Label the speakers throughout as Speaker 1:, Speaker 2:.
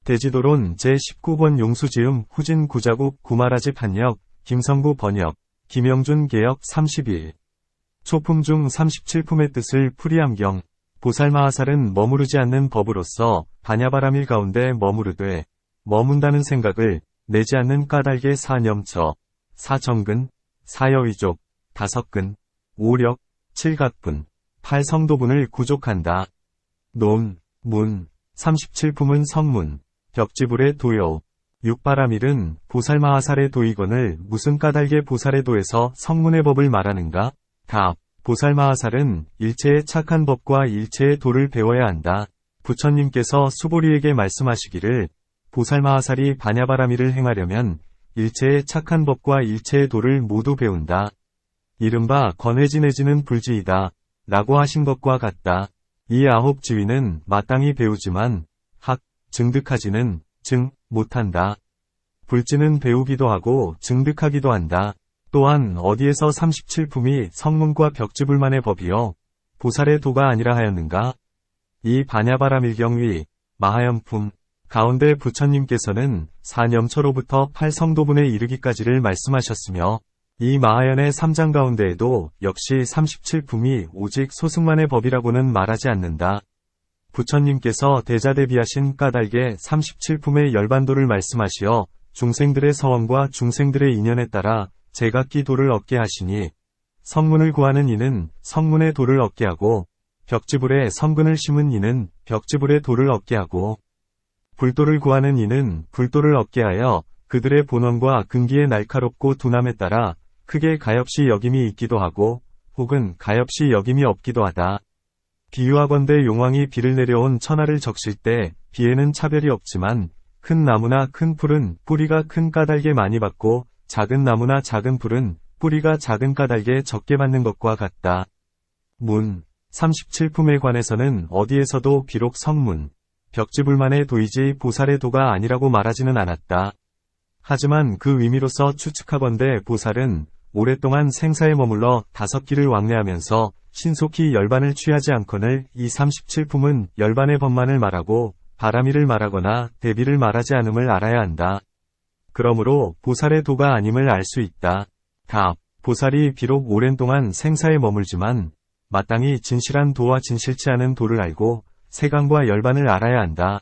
Speaker 1: 대지도론 제19권 용수지음 후진 구자국 구마라지 판역, 김성구 번역, 김영준 개역 31. 초품 중 37품의 뜻을 풀이함경. 보살마하살은 머무르지 않는 법으로서 반야바라밀 가운데 머무르되 머문다는 생각을 내지 않는 까닭의 사념처, 사정근, 사여위족, 다섯근, 오력, 칠각분, 팔성도분을 구족한다. 논, 문, 37품은 성문, 벽지불의 도요. 육바라밀은 보살마하살의 도이건을 무슨 까닭의 보살의 도에서 성문의 법을 말하는가? 답. 보살마하살은 일체의 착한 법과 일체의 도를 배워야 한다. 부처님께서 수보리에게 말씀하시기를 보살마하살이 반야바라밀을 행하려면 일체의 착한 법과 일체의 도를 모두 배운다. 이른바 건회지내지는 불지이다. 라고 하신 것과 같다. 이 9지위는 마땅히 배우지만 증득하지는 못한다. 불지는 배우기도 하고 증득하기도 한다. 또한 어디에서 37품이 성문과 벽지불만의 법이요 보살의 도가 아니라 하였는가? 이 반야바라밀경위 마하연품 가운데 부처님께서는 사념처로부터 8성도분에 이르기까지를 말씀하셨으며 이 마하연의 3장 가운데에도 역시 37품이 오직 소승만의 법이라고는 말하지 않는다. 부처님께서 대자대비하신 까닭의 37품의 열반도를 말씀하시어 중생들의 서원과 중생들의 인연에 따라 제각기 도를 얻게 하시니 성문을 구하는 이는 성문의 도를 얻게 하고 벽지불에 성근을 심은 이는 벽지불의 도를 얻게 하고 불도를 구하는 이는 불도를 얻게 하여 그들의 본원과 근기의 날카롭고 둔함에 따라 크게 가엾이 여김이 있기도 하고 혹은 가엾이 여김이 없기도 하다. 비유하건대 용왕이 비를 내려온 천하를 적실 때 비에는 차별이 없지만 큰 나무나 큰 풀은 뿌리가 큰 까닭에 많이 받고 작은 나무나 작은 풀은 뿌리가 작은 까닭에 적게 받는 것과 같다. 문 37품에 관해서는 어디에서도 비록 성문, 벽지불만의 도이지 보살의 도가 아니라고 말하지는 않았다. 하지만 그 의미로서 추측하건대 보살은 오랫동안 생사에 머물러 5기를 왕래하면서 신속히 열반을 취하지 않거늘 이 37품은 열반의 법만을 말하고 바라밀을 말하거나 대비를 말하지 않음을 알아야 한다. 그러므로 보살의 도가 아님을 알 수 있다. 답. 보살이 비록 오랜 동안 생사에 머물지만 마땅히 진실한 도와 진실치 않은 도를 알고 세간과 열반을 알아야 한다.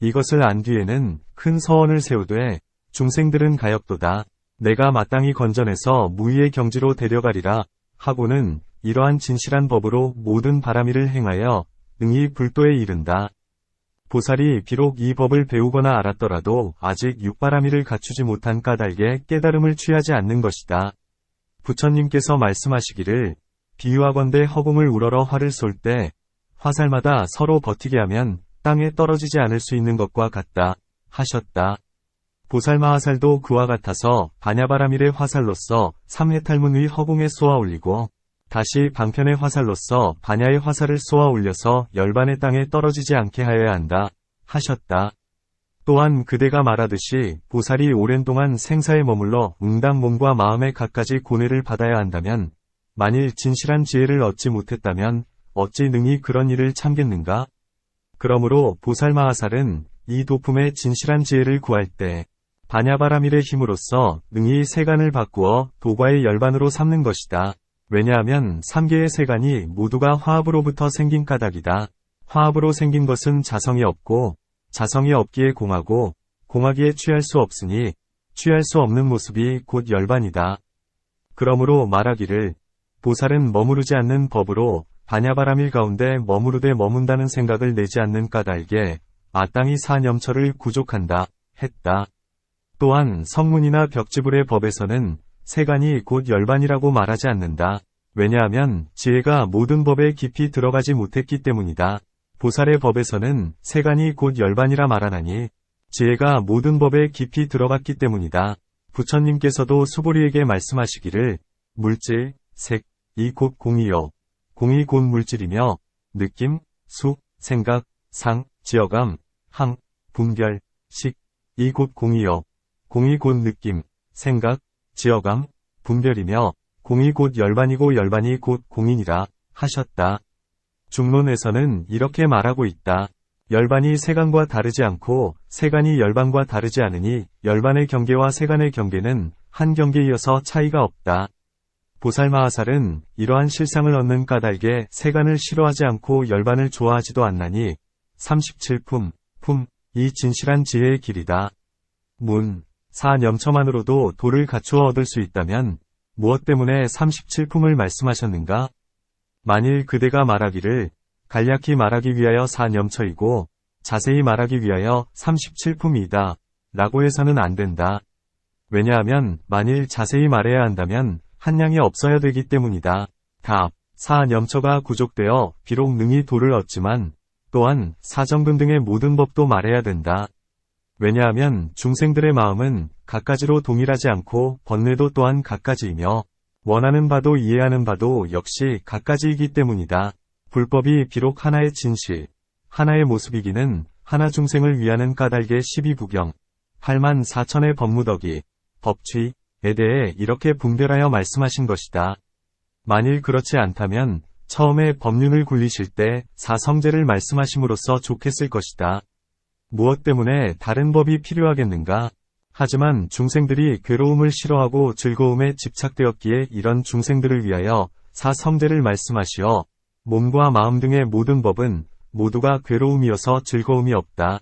Speaker 1: 이것을 안 뒤에는 큰 서원을 세우되 중생들은 가엾도다. 내가 마땅히 건전해서 무위의 경지로 데려가리라 하고는 이러한 진실한 법으로 모든 바라밀을 행하여 능히 불도에 이른다. 보살이 비록 이 법을 배우거나 알았더라도 아직 육바라밀을 갖추지 못한 까닭에 깨달음을 취하지 않는 것이다. 부처님께서 말씀하시기를 비유하건대 허공을 우러러 활을 쏠 때 화살마다 서로 버티게 하면 땅에 떨어지지 않을 수 있는 것과 같다 하셨다. 보살마하살도 그와 같아서 반야바라밀의 화살로서 삼해탈문 위 허공에 쏘아 올리고 다시 방편의 화살로서 반야의 화살을 쏘아 올려서 열반의 땅에 떨어지지 않게 하여야 한다 하셨다. 또한 그대가 말하듯이 보살이 오랜 동안 생사에 머물러 응당 몸과 마음의 갖가지 고뇌를 받아야 한다면 만일 진실한 지혜를 얻지 못했다면 어찌 능히 그런 일을 참겠는가? 그러므로 보살마하살은 이 도품의 진실한 지혜를 구할 때 반야바라밀의 힘으로써 능히 세간을 바꾸어 도과의 열반으로 삼는 것이다. 왜냐하면 3개의 세간이 모두가 화합으로부터 생긴 까닭이다. 화합으로 생긴 것은 자성이 없고 자성이 없기에 공하고 공하기에 취할 수 없으니 취할 수 없는 모습이 곧 열반이다. 그러므로 말하기를 보살은 머무르지 않는 법으로 반야바라밀 가운데 머무르되 머문다는 생각을 내지 않는 까닭에 마땅히 사념처를 구족한다 했다. 또한 성문이나 벽지불의 법에서는 세간이 곧 열반이라고 말하지 않는다. 왜냐하면 지혜가 모든 법에 깊이 들어가지 못했기 때문이다. 보살의 법에서는 세간이 곧 열반이라 말하나니 지혜가 모든 법에 깊이 들어갔기 때문이다. 부처님께서도 수보리에게 말씀하시기를 물질, 색, 이 곧 공이요. 공이 곧 물질이며 느낌, 수, 생각, 상, 지어감, 항, 분별, 식, 이 곧 공이요. 공이 곧 느낌, 생각, 지어감, 분별이며 공이 곧 열반이고 열반이 곧 공이니라 하셨다. 중론에서는 이렇게 말하고 있다. 열반이 세간과 다르지 않고 세간이 열반과 다르지 않으니 열반의 경계와 세간의 경계는 한 경계이어서 차이가 없다. 보살마하살은 이러한 실상을 얻는 까닭에 세간을 싫어하지 않고 열반을 좋아하지도 않나니 37품, 이 진실한 지혜의 길이다. 문, 사념처만으로도 도를 갖추어 얻을 수 있다면 무엇 때문에 37품을 말씀하셨는가? 만일 그대가 말하기를 간략히 말하기 위하여 사념처이고 자세히 말하기 위하여 37품이다 라고 해서는 안 된다. 왜냐하면 만일 자세히 말해야 한다면 한량이 없어야 되기 때문이다. 답. 사념처가 구족되어 비록 능히 도를 얻지만 또한 사정근 등의 모든 법도 말해야 된다. 왜냐하면 중생들의 마음은 갖가지로 동일하지 않고 번뇌도 또한 갖가지이며 원하는 바도 이해하는 바도 역시 갖가지이기 때문이다. 불법이 비록 하나의 진실, 하나의 모습이기는 하나 중생을 위하는 까닭의 12부경, 8만 4천의 법무덕이, 법취에 대해 이렇게 분별하여 말씀하신 것이다. 만일 그렇지 않다면 처음에 법륜을 굴리실 때 사성제를 말씀하심으로써 좋겠을 것이다. 무엇 때문에 다른 법이 필요하겠는가? 하지만 중생들이 괴로움을 싫어하고 즐거움에 집착되었기에 이런 중생들을 위하여 사성제를 말씀하시어 몸과 마음 등의 모든 법은 모두가 괴로움이어서 즐거움이 없다.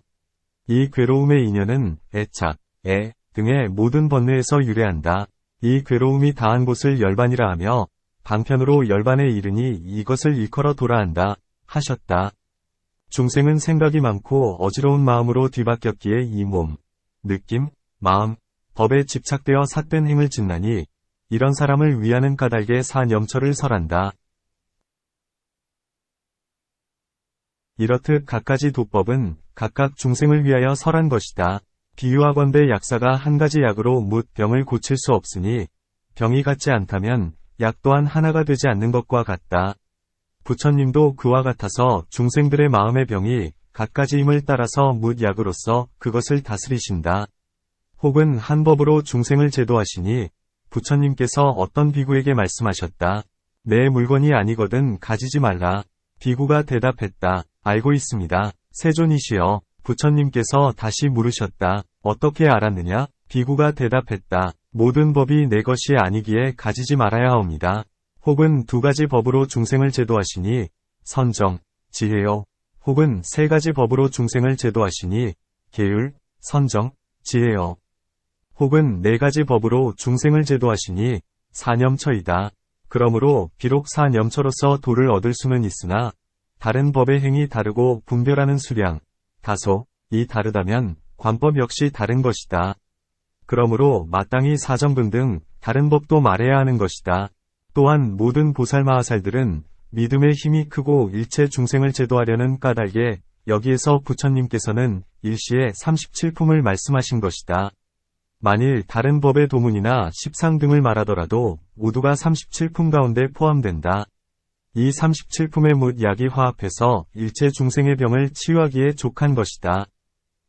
Speaker 1: 이 괴로움의 인연은 애착, 등의 모든 번뇌에서 유래한다. 이 괴로움이 다한 곳을 열반이라 하며 방편으로 열반에 이르니 이것을 일컬어 도라한다 하셨다. 중생은 생각이 많고 어지러운 마음으로 뒤바뀌었기에 이 몸, 느낌, 마음, 법에 집착되어 삿된 행을 짓나니 이런 사람을 위하는 까닭에 사념처를 설한다. 이렇듯 갖가지 도법은 각각 중생을 위하여 설한 것이다. 비유하건대 약사가 한 가지 약으로 뭇 병을 고칠 수 없으니 병이 같지 않다면 약 또한 하나가 되지 않는 것과 같다. 부처님도 그와 같아서 중생들의 마음의 병이 갖가지임을 따라서 뭇 약으로서 그것을 다스리신다. 혹은 한 법으로 중생을 제도하시니 부처님께서 어떤 비구에게 말씀하셨다. 내 물건이 아니거든 가지지 말라. 비구가 대답했다. 알고 있습니다. 세존이시여. 부처님께서 다시 물으셨다. 어떻게 알았느냐? 비구가 대답했다. 모든 법이 내 것이 아니기에 가지지 말아야 하옵니다. 혹은 두 가지 법으로 중생을 제도하시니 선정, 지혜요. 혹은 세 가지 법으로 중생을 제도하시니 계율, 선정, 지혜요. 혹은 네 가지 법으로 중생을 제도하시니 사념처이다. 그러므로 비록 사념처로서 도를 얻을 수는 있으나 다른 법의 행이 다르고 분별하는 수량, 다소, 이 다르다면 관법 역시 다른 것이다. 그러므로 마땅히 사정근 등 다른 법도 말해야 하는 것이다. 또한 모든 보살마하살들은 믿음의 힘이 크고 일체 중생을 제도하려는 까닭에 여기에서 부처님께서는 일시에 37품을 말씀하신 것이다. 만일 다른 법의 도문이나 십상 등을 말하더라도 모두가 37품 가운데 포함된다. 이 37품의 뭇 약이 화합해서 일체 중생의 병을 치유하기에 족한 것이다.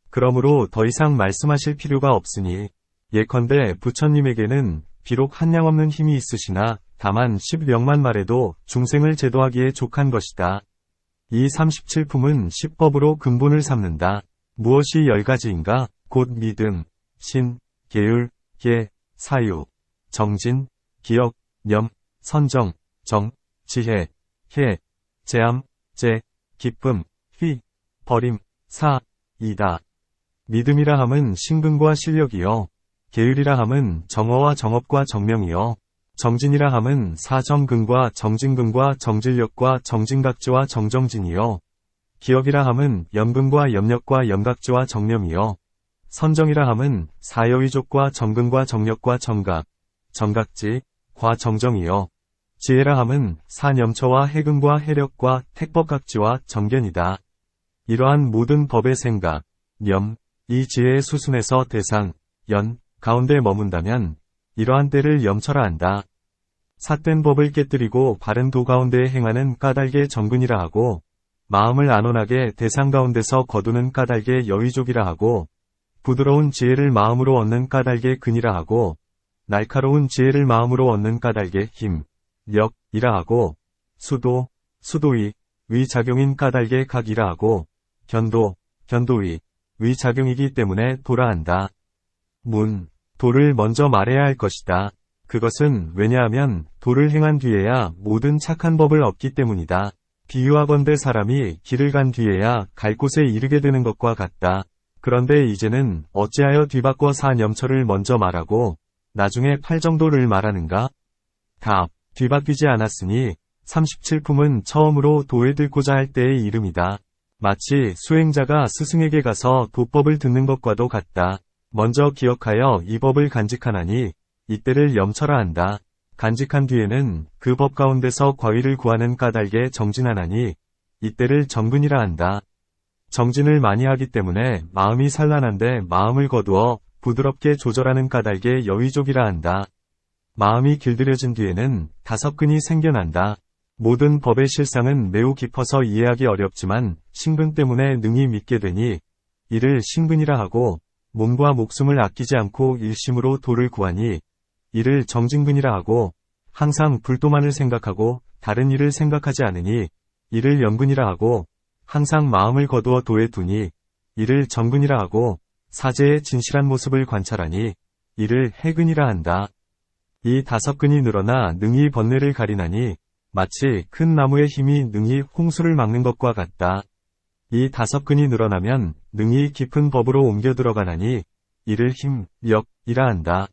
Speaker 1: 그러므로 더 이상 말씀하실 필요가 없으니 예컨대 부처님에게는 비록 한량 없는 힘이 있으시나 다만 10명만 말해도 중생을 제도하기에 족한 것이다. 이 37품은 10법으로 근본을 삼는다. 무엇이 10가지인가? 곧 믿음, 신, 계율, 계, 사유, 정진, 기억, 념, 선정, 정, 지혜, 해, 재함, 재, 기쁨, 휘, 버림, 사, 이다. 믿음이라 함은 신근과 실력이요. 계율이라 함은 정어와 정업과 정명이요. 정진이라 함은 사정근과 정진근과 정진력과 정진각지와 정정진이요. 기억이라 함은 염근과 염력과 염각지와 정념이요. 선정이라 함은 사여위족과 정근과 정력과 정각, 정각지, 과 정정이요. 지혜라 함은 사념처와 해근과 해력과 택법각지와 정견이다. 이러한 모든 법의 생각, 념, 이 지혜의 수순에서 대상, 연, 가운데 머문다면 이러한 때를 염처라 한다. 삿된 법을 깨뜨리고 바른 도 가운데에 행하는 까닭의 정근이라 하고 마음을 안온하게 대상 가운데서 거두는 까닭의 여위족이라 하고 부드러운 지혜를 마음으로 얻는 까닭의 근이라 하고 날카로운 지혜를 마음으로 얻는 까닭의 힘, 력이라 하고 수도, 수도의, 의 작용인 까닭의 각이라 하고 견도, 견도의, 의 작용이기 때문에 도라한다. 문, 도를 먼저 말해야 할 것이다. 그것은 왜냐하면 도를 행한 뒤에야 모든 착한 법을 얻기 때문이다. 비유하건대 사람이 길을 간 뒤에야 갈 곳에 이르게 되는 것과 같다. 그런데 이제는 어찌하여 뒤바꿔 사념처를 먼저 말하고 나중에 팔정도를 말하는가? 답, 뒤바뀌지 않았으니 37품은 처음으로 도에 들고자 할 때의 이름이다. 마치 수행자가 스승에게 가서 도법을 듣는 것과도 같다. 먼저 기억하여 이 법을 간직하나니 이때를 염처라 한다. 간직한 뒤에는 그 법 가운데서 과위를 구하는 까닭에 정진하나니 이때를 정근이라 한다. 정진을 많이 하기 때문에 마음이 산란한데 마음을 거두어 부드럽게 조절하는 까닭에 여의족이라 한다. 마음이 길들여진 뒤에는 다섯근이 생겨난다. 모든 법의 실상은 매우 깊어서 이해하기 어렵지만 신근 때문에 능히 믿게 되니 이를 신근이라 하고 몸과 목숨을 아끼지 않고 일심으로 도를 구하니 이를 정진근이라 하고 항상 불도만을 생각하고 다른 일을 생각하지 않으니 이를 염근이라 하고 항상 마음을 거두어 도에 두니 이를 정근이라 하고 사제의 진실한 모습을 관찰하니 이를 해근이라 한다. 이 다섯근이 늘어나 능히 번뇌를 가리나니 마치 큰 나무의 힘이 능히 홍수를 막는 것과 같다. 이 다섯근이 늘어나면 능히 깊은 법으로 옮겨 들어가나니 이를 힘, 력이라 한다.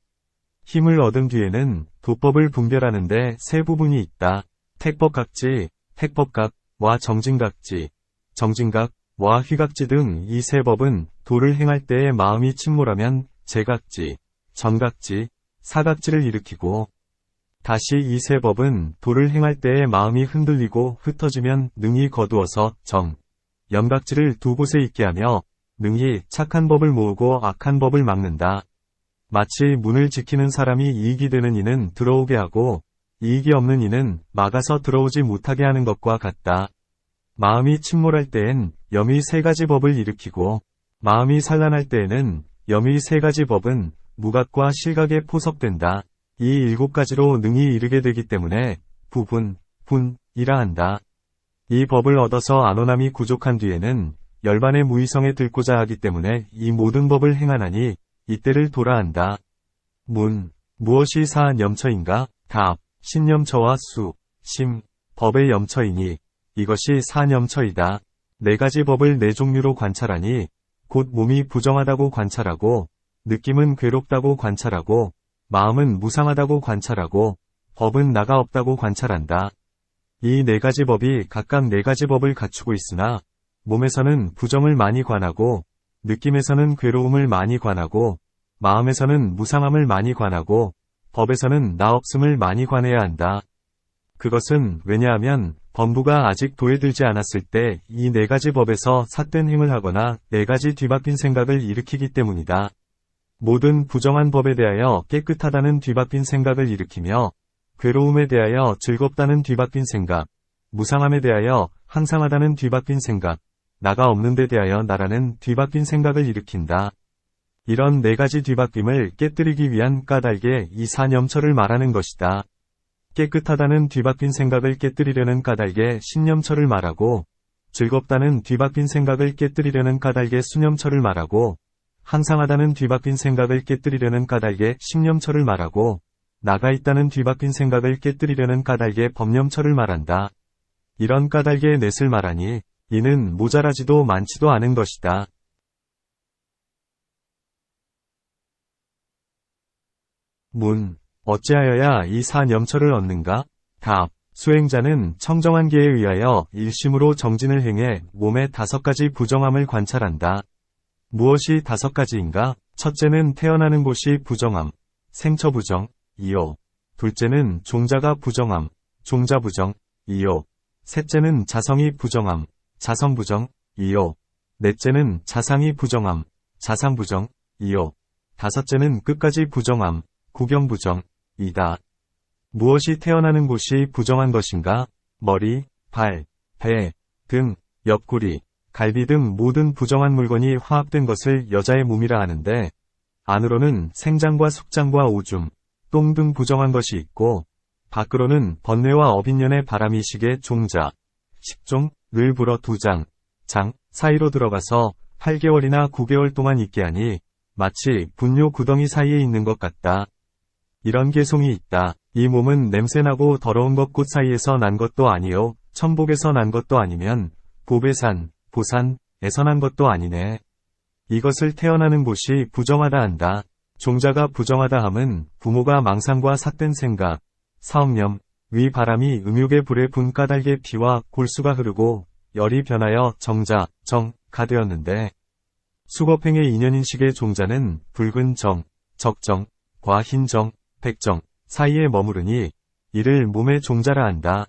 Speaker 1: 힘을 얻은 뒤에는 도법을 분별하는데 세 부분이 있다. 택법각지, 택법각과 정진각지, 정진각과 휘각지 등 이 세 법은 도를 행할 때에 마음이 침몰하면 제각지, 전각지, 사각지를 일으키고 다시 이 세 법은 도를 행할 때에 마음이 흔들리고 흩어지면 능히 거두어서 정, 염각지를 두 곳에 있게 하며 능히 착한 법을 모으고 악한 법을 막는다. 마치 문을 지키는 사람이 이익이 되는 이는 들어오게 하고 이익이 없는 이는 막아서 들어오지 못하게 하는 것과 같다. 마음이 침몰할 때엔 염의 세 가지 법을 일으키고 마음이 산란할 때에는 염의 세 가지 법은 무각과 실각에 포섭된다. 이 일곱 가지로 능히 이르게 되기 때문에 부분, 분이라 한다. 이 법을 얻어서 안온함이 부족한 뒤에는 열반의 무의성에 들고자 하기 때문에 이 모든 법을 행하나니 이때를 도라 한다. 문, 무엇이 사념처인가? 답, 신념처와 수, 심, 법의 염처이니 이것이 사념처이다. 네 가지 법을 네 종류로 관찰하니 곧 몸이 부정하다고 관찰하고 느낌은 괴롭다고 관찰하고 마음은 무상하다고 관찰하고 법은 나가 없다고 관찰한다. 이 네 가지 법이 각각 네 가지 법을 갖추고 있으나 몸에서는 부정을 많이 관하고 느낌에서는 괴로움을 많이 관하고 마음에서는 무상함을 많이 관하고 법에서는 나 없음을 많이 관해야 한다. 그것은 왜냐하면 범부가 아직 도에 들지 않았을 때 이 네 가지 법에서 삿된 행을 하거나 네 가지 뒤바뀐 생각을 일으키기 때문이다. 모든 부정한 법에 대하여 깨끗하다는 뒤바뀐 생각을 일으키며 괴로움에 대하여 즐겁다는 뒤바뀐 생각, 무상함에 대하여 항상하다는 뒤바뀐 생각, 나가 없는 데 대하여 나라는 뒤바뀐 생각을 일으킨다. 이런 네 가지 뒤바뀜을 깨뜨리기 위한 까닭에 이 사념처를 말하는 것이다. 깨끗하다는 뒤바뀐 생각을 깨뜨리려는 까닭에 신념처를 말하고 즐겁다는 뒤바뀐 생각을 깨뜨리려는 까닭에 수념처를 말하고 항상하다는 뒤바뀐 생각을 깨뜨리려는 까닭에 신념처를 말하고 나가 있다는 뒤바뀐 생각을 깨뜨리려는 까닭에 법념처를 말한다. 이런 까닭의 넷을 말하니 이는 모자라지도 많지도 않은 것이다. 문, 어찌하여야 이 사념처를 얻는가? 답, 수행자는 청정한 계에 의하여 일심으로 정진을 행해 몸의 다섯 가지 부정함을 관찰한다. 무엇이 다섯 가지인가? 첫째는 태어나는 곳이 부정함, 생처부정, 이요. 둘째는 종자가 부정함, 종자부정, 이요. 셋째는 자성이 부정함, 자성부정, 이요. 넷째는 자상이 부정함, 자상부정, 이요. 다섯째는 끝까지 부정함, 구경부정, 이다. 무엇이 태어나는 곳이 부정한 것인가? 머리, 발, 배, 등, 옆구리, 갈비 등 모든 부정한 물건이 화합된 것을 여자의 몸이라 하는데 안으로는 생장과 숙장과 오줌, 똥 등 부정한 것이 있고 밖으로는 번뇌와 어빈년의 바람이 시게 종자, 식종을 불어 두장, 장, 사이로 들어가서 8개월이나 9개월 동안 있게 하니 마치 분뇨 구덩이 사이에 있는 것 같다. 이런 개송이 있다. 이 몸은 냄새나고 더러운 것꽃 사이에서 난 것도 아니요 천복에서 난 것도 아니면 보배산, 보산에서 난 것도 아니네. 이것을 태어나는 곳이 부정하다 한다. 종자가 부정하다 함은 부모가 망상과 삿된 생각, 사억념, 위 바람이 음욕의 불에 분 까닭의 피와 골수가 흐르고 열이 변하여 정자, 정가 되었는데 수겁행의 인연인식의 종자는 붉은 정, 적정, 과 흰정, 백정 사이에 머무르니 이를 몸의 종자라 한다.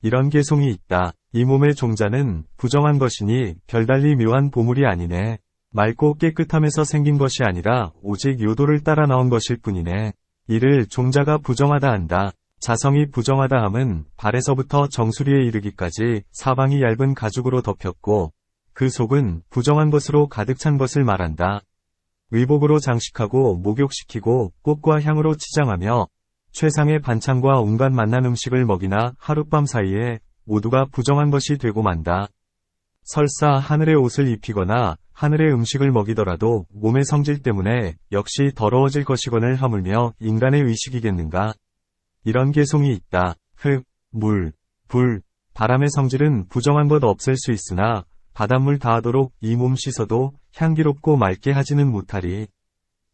Speaker 1: 이런 개송이 있다. 이 몸의 종자는 부정한 것이니 별달리 묘한 보물이 아니네. 맑고 깨끗함에서 생긴 것이 아니라 오직 요도를 따라 나온 것일 뿐이네. 이를 종자가 부정하다 한다. 자성이 부정하다 함은 발에서부터 정수리에 이르기까지 사방이 얇은 가죽으로 덮였고 그 속은 부정한 것으로 가득 찬 것을 말한다. 의복으로 장식하고 목욕시키고 꽃과 향으로 치장하며 최상의 반찬과 온갖 맛난 음식을 먹이나 하룻밤 사이에 모두가 부정한 것이 되고 만다. 설사 하늘의 옷을 입히거나 하늘의 음식을 먹이더라도 몸의 성질 때문에 역시 더러워질 것이거늘 하물며 인간의 의식이겠는가. 이런 개송이 있다. 흙, 물, 불, 바람의 성질은 부정한 것 없앨 수 있으나 바닷물 다하도록 이 몸 씻어도 향기롭고 맑게 하지는 못하리.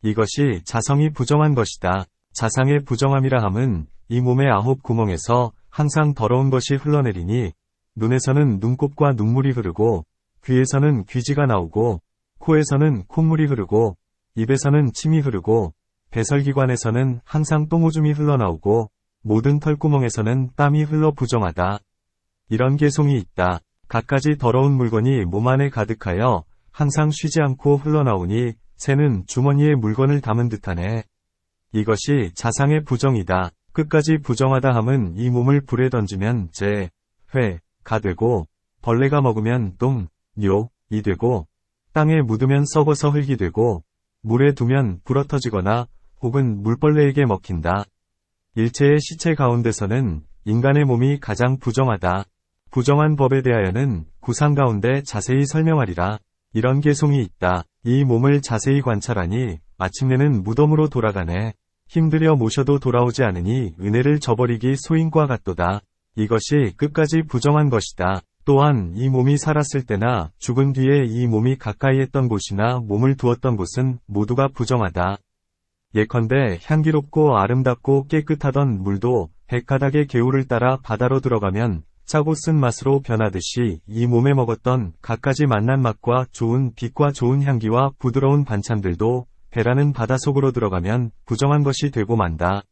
Speaker 1: 이것이 자성이 부정한 것이다. 자상의 부정함이라 함은 이 몸의 9구멍에서 항상 더러운 것이 흘러내리니 눈에서는 눈곱과 눈물이 흐르고 귀에서는 귀지가 나오고 코에서는 콧물이 흐르고 입에서는 침이 흐르고 배설기관에서는 항상 똥오줌이 흘러나오고 모든 털구멍에서는 땀이 흘러 부정하다. 이런 개송이 있다. 갖가지 더러운 물건이 몸 안에 가득하여 항상 쉬지 않고 흘러나오니 새는 주머니에 물건을 담은 듯하네. 이것이 자상의 부정이다. 끝까지 부정하다 함은 이 몸을 불에 던지면 재, 회, 가 되고 벌레가 먹으면 똥, 뇨, 이 되고 땅에 묻으면 썩어서 흙이 되고 물에 두면 불어터지거나 혹은 물벌레에게 먹힌다. 일체의 시체 가운데서는 인간의 몸이 가장 부정하다. 부정한 법에 대하여는 구상 가운데 자세히 설명하리라. 이런 개송이 있다. 이 몸을 자세히 관찰하니 마침내는 무덤으로 돌아가네. 힘들여 모셔도 돌아오지 않으니 은혜를 저버리기 소인과 같도다. 이것이 끝까지 부정한 것이다. 또한 이 몸이 살았을 때나 죽은 뒤에 이 몸이 가까이 했던 곳이나 몸을 두었던 곳은 모두가 부정하다. 예컨대 향기롭고 아름답고 깨끗하던 물도 백가닥의 개울을 따라 바다로 들어가면 짜고 쓴 맛으로 변하듯이 이 몸에 먹었던 갖가지 맛난 맛과 좋은 빛과 좋은 향기와 부드러운 반찬들도 배라는 바다 속으로 들어가면 부정한 것이 되고 만다.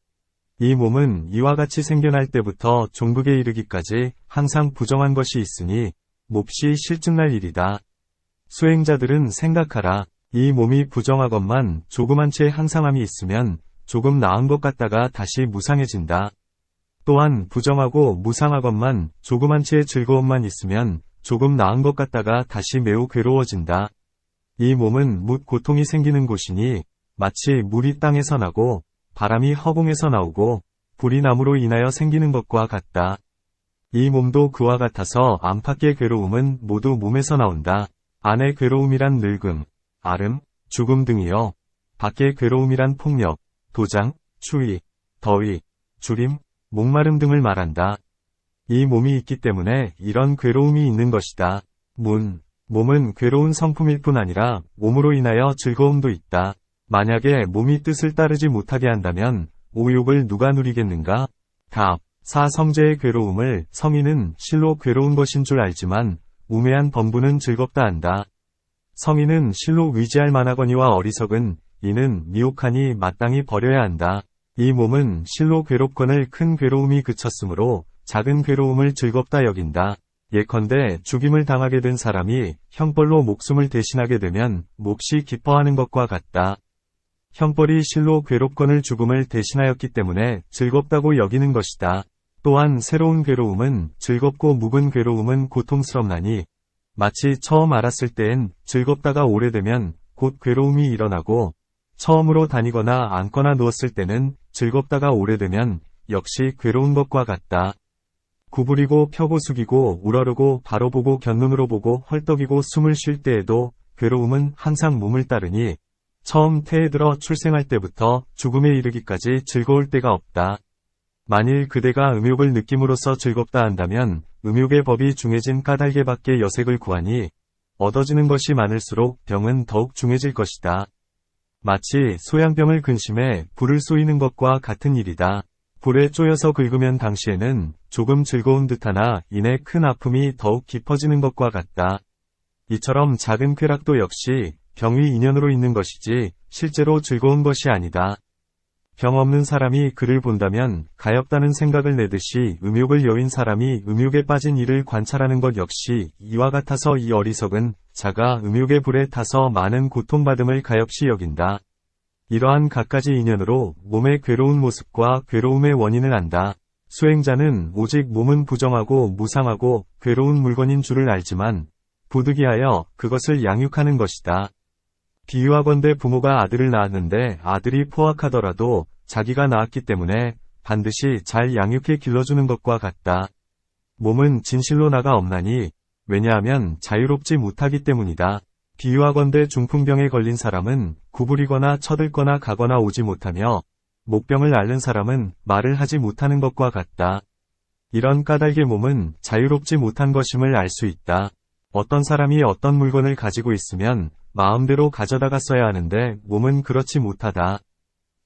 Speaker 1: 이 몸은 이와 같이 생겨날 때부터 종극에 이르기까지 항상 부정한 것이 있으니 몹시 실증날 일이다. 수행자들은 생각하라. 이 몸이 부정하건만 조그만 채 항상함이 있으면 조금 나은 것 같다가 다시 무상해진다. 또한 부정하고 무상하건만 조그만 채의 즐거움만 있으면 조금 나은 것 같다가 다시 매우 괴로워진다. 이 몸은 뭇 고통이 생기는 곳이니 마치 물이 땅에서 나고 바람이 허공에서 나오고 불이 나무로 인하여 생기는 것과 같다. 이 몸도 그와 같아서 안팎의 괴로움은 모두 몸에서 나온다. 안의 괴로움이란 늙음, 아름, 죽음 등이요. 밖의 괴로움이란 폭력, 도장, 추위, 더위, 주림, 목마름 등을 말한다. 이 몸이 있기 때문에 이런 괴로움이 있는 것이다. 몸은 괴로운 성품일 뿐 아니라 몸으로 인하여 즐거움도 있다. 만약에 몸이 뜻을 따르지 못하게 한다면 오욕을 누가 누리겠는가? 답. 사성제의 괴로움을 성인은 실로 괴로운 것인 줄 알지만 우매한 범부는 즐겁다 한다. 성인은 실로 위지할 만하거니와 어리석은 이는 미혹하니 마땅히 버려야 한다. 이 몸은 실로 괴롭거늘 큰 괴로움이 그쳤으므로 작은 괴로움을 즐겁다 여긴다. 예컨대 죽임을 당하게 된 사람이 형벌로 목숨을 대신하게 되면 몹시 기뻐하는 것과 같다. 형벌이 실로 괴롭거늘 죽음을 대신하였기 때문에 즐겁다고 여기는 것이다. 또한 새로운 괴로움은 즐겁고 묵은 괴로움은 고통스럽나니 마치 처음 알았을 때엔 즐겁다가 오래되면 곧 괴로움이 일어나고 처음으로 다니거나 앉거나 누웠을 때는 즐겁다가 오래되면 역시 괴로운 것과 같다. 구부리고 펴고 숙이고 우러르고 바로 보고 곁눈으로 보고 헐떡이고 숨을 쉴 때에도 괴로움은 항상 몸을 따르니 처음 태에 들어 출생할 때부터 죽음에 이르기까지 즐거울 때가 없다. 만일 그대가 음욕을 느낌으로써 즐겁다 한다면 음욕의 법이 중해진 까닭에 밖에 여색을 구하니 얻어지는 것이 많을수록 병은 더욱 중해질 것이다. 마치 소양병을 근심해 불을 쏘이는 것과 같은 일이다. 불에 쪼여서 긁으면 당시에는 조금 즐거운 듯하나 이내 큰 아픔이 더욱 깊어지는 것과 같다. 이처럼 작은 쾌락도 역시 병의 인연으로 있는 것이지 실제로 즐거운 것이 아니다. 병 없는 사람이 그를 본다면 가엾다는 생각을 내듯이 음욕을 여인 사람이 음욕에 빠진 이를 관찰하는 것 역시 이와 같아서 이 어리석은 자가 음욕의 불에 타서 많은 고통받음을 가엾이 여긴다. 이러한 갖가지 인연으로 몸의 괴로운 모습과 괴로움의 원인을 안다. 수행자는 오직 몸은 부정하고 무상하고 괴로운 물건인 줄을 알지만 부득이하여 그것을 양육하는 것이다. 비유하건대 부모가 아들을 낳았는데 아들이 포악하더라도 자기가 낳았기 때문에 반드시 잘 양육해 길러주는 것과 같다. 몸은 진실로 나가 없나니 왜냐하면 자유롭지 못하기 때문이다. 비유하건대 중풍병에 걸린 사람은 구부리거나 쳐들거나 가거나 오지 못하며 목병을 앓는 사람은 말을 하지 못하는 것과 같다. 이런 까닭의 몸은 자유롭지 못한 것임을 알 수 있다. 어떤 사람이 어떤 물건을 가지고 있으면 마음대로 가져다가 써야 하는데 몸은 그렇지 못하다.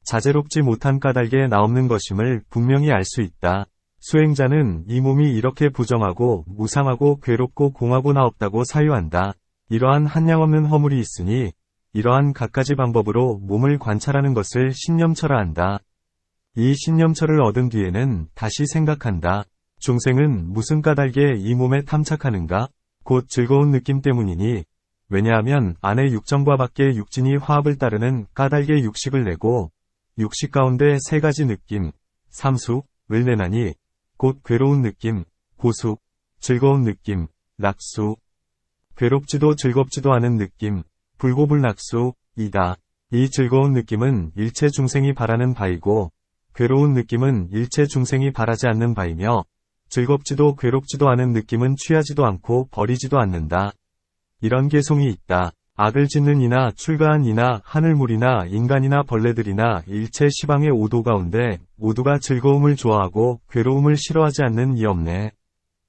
Speaker 1: 자제롭지 못한 까닭에 나없는 것임을 분명히 알 수 있다. 수행자는 이 몸이 이렇게 부정하고 무상하고 괴롭고 공하고 나없다고 사유한다. 이러한 한량없는 허물이 있으니 이러한 갖가지 방법으로 몸을 관찰하는 것을 신념처라 한다. 이 신념처를 얻은 뒤에는 다시 생각한다. 중생은 무슨 까닭에 이 몸에 탐착하는가? 곧 즐거운 느낌 때문이니 왜냐하면 안의 육정과 밖의 육진이 화합을 따르는 까닭의 육식을 내고 육식 가운데 세 가지 느낌, 삼수을 내나니 곧 괴로운 느낌, 고숙, 즐거운 느낌, 낙수. 괴롭지도 즐겁지도 않은 느낌, 불고불낙수이다. 이 즐거운 느낌은 일체 중생이 바라는 바이고 괴로운 느낌은 일체 중생이 바라지 않는 바이며 즐겁지도 괴롭지도 않은 느낌은 취하지도 않고 버리지도 않는다. 이런 개송이 있다. 악을 짓는 이나 출가한 이나 하늘물이나 인간이나 벌레들이나 일체 시방의 오도 가운데 모두가 즐거움을 좋아하고 괴로움을 싫어하지 않는 이 없네.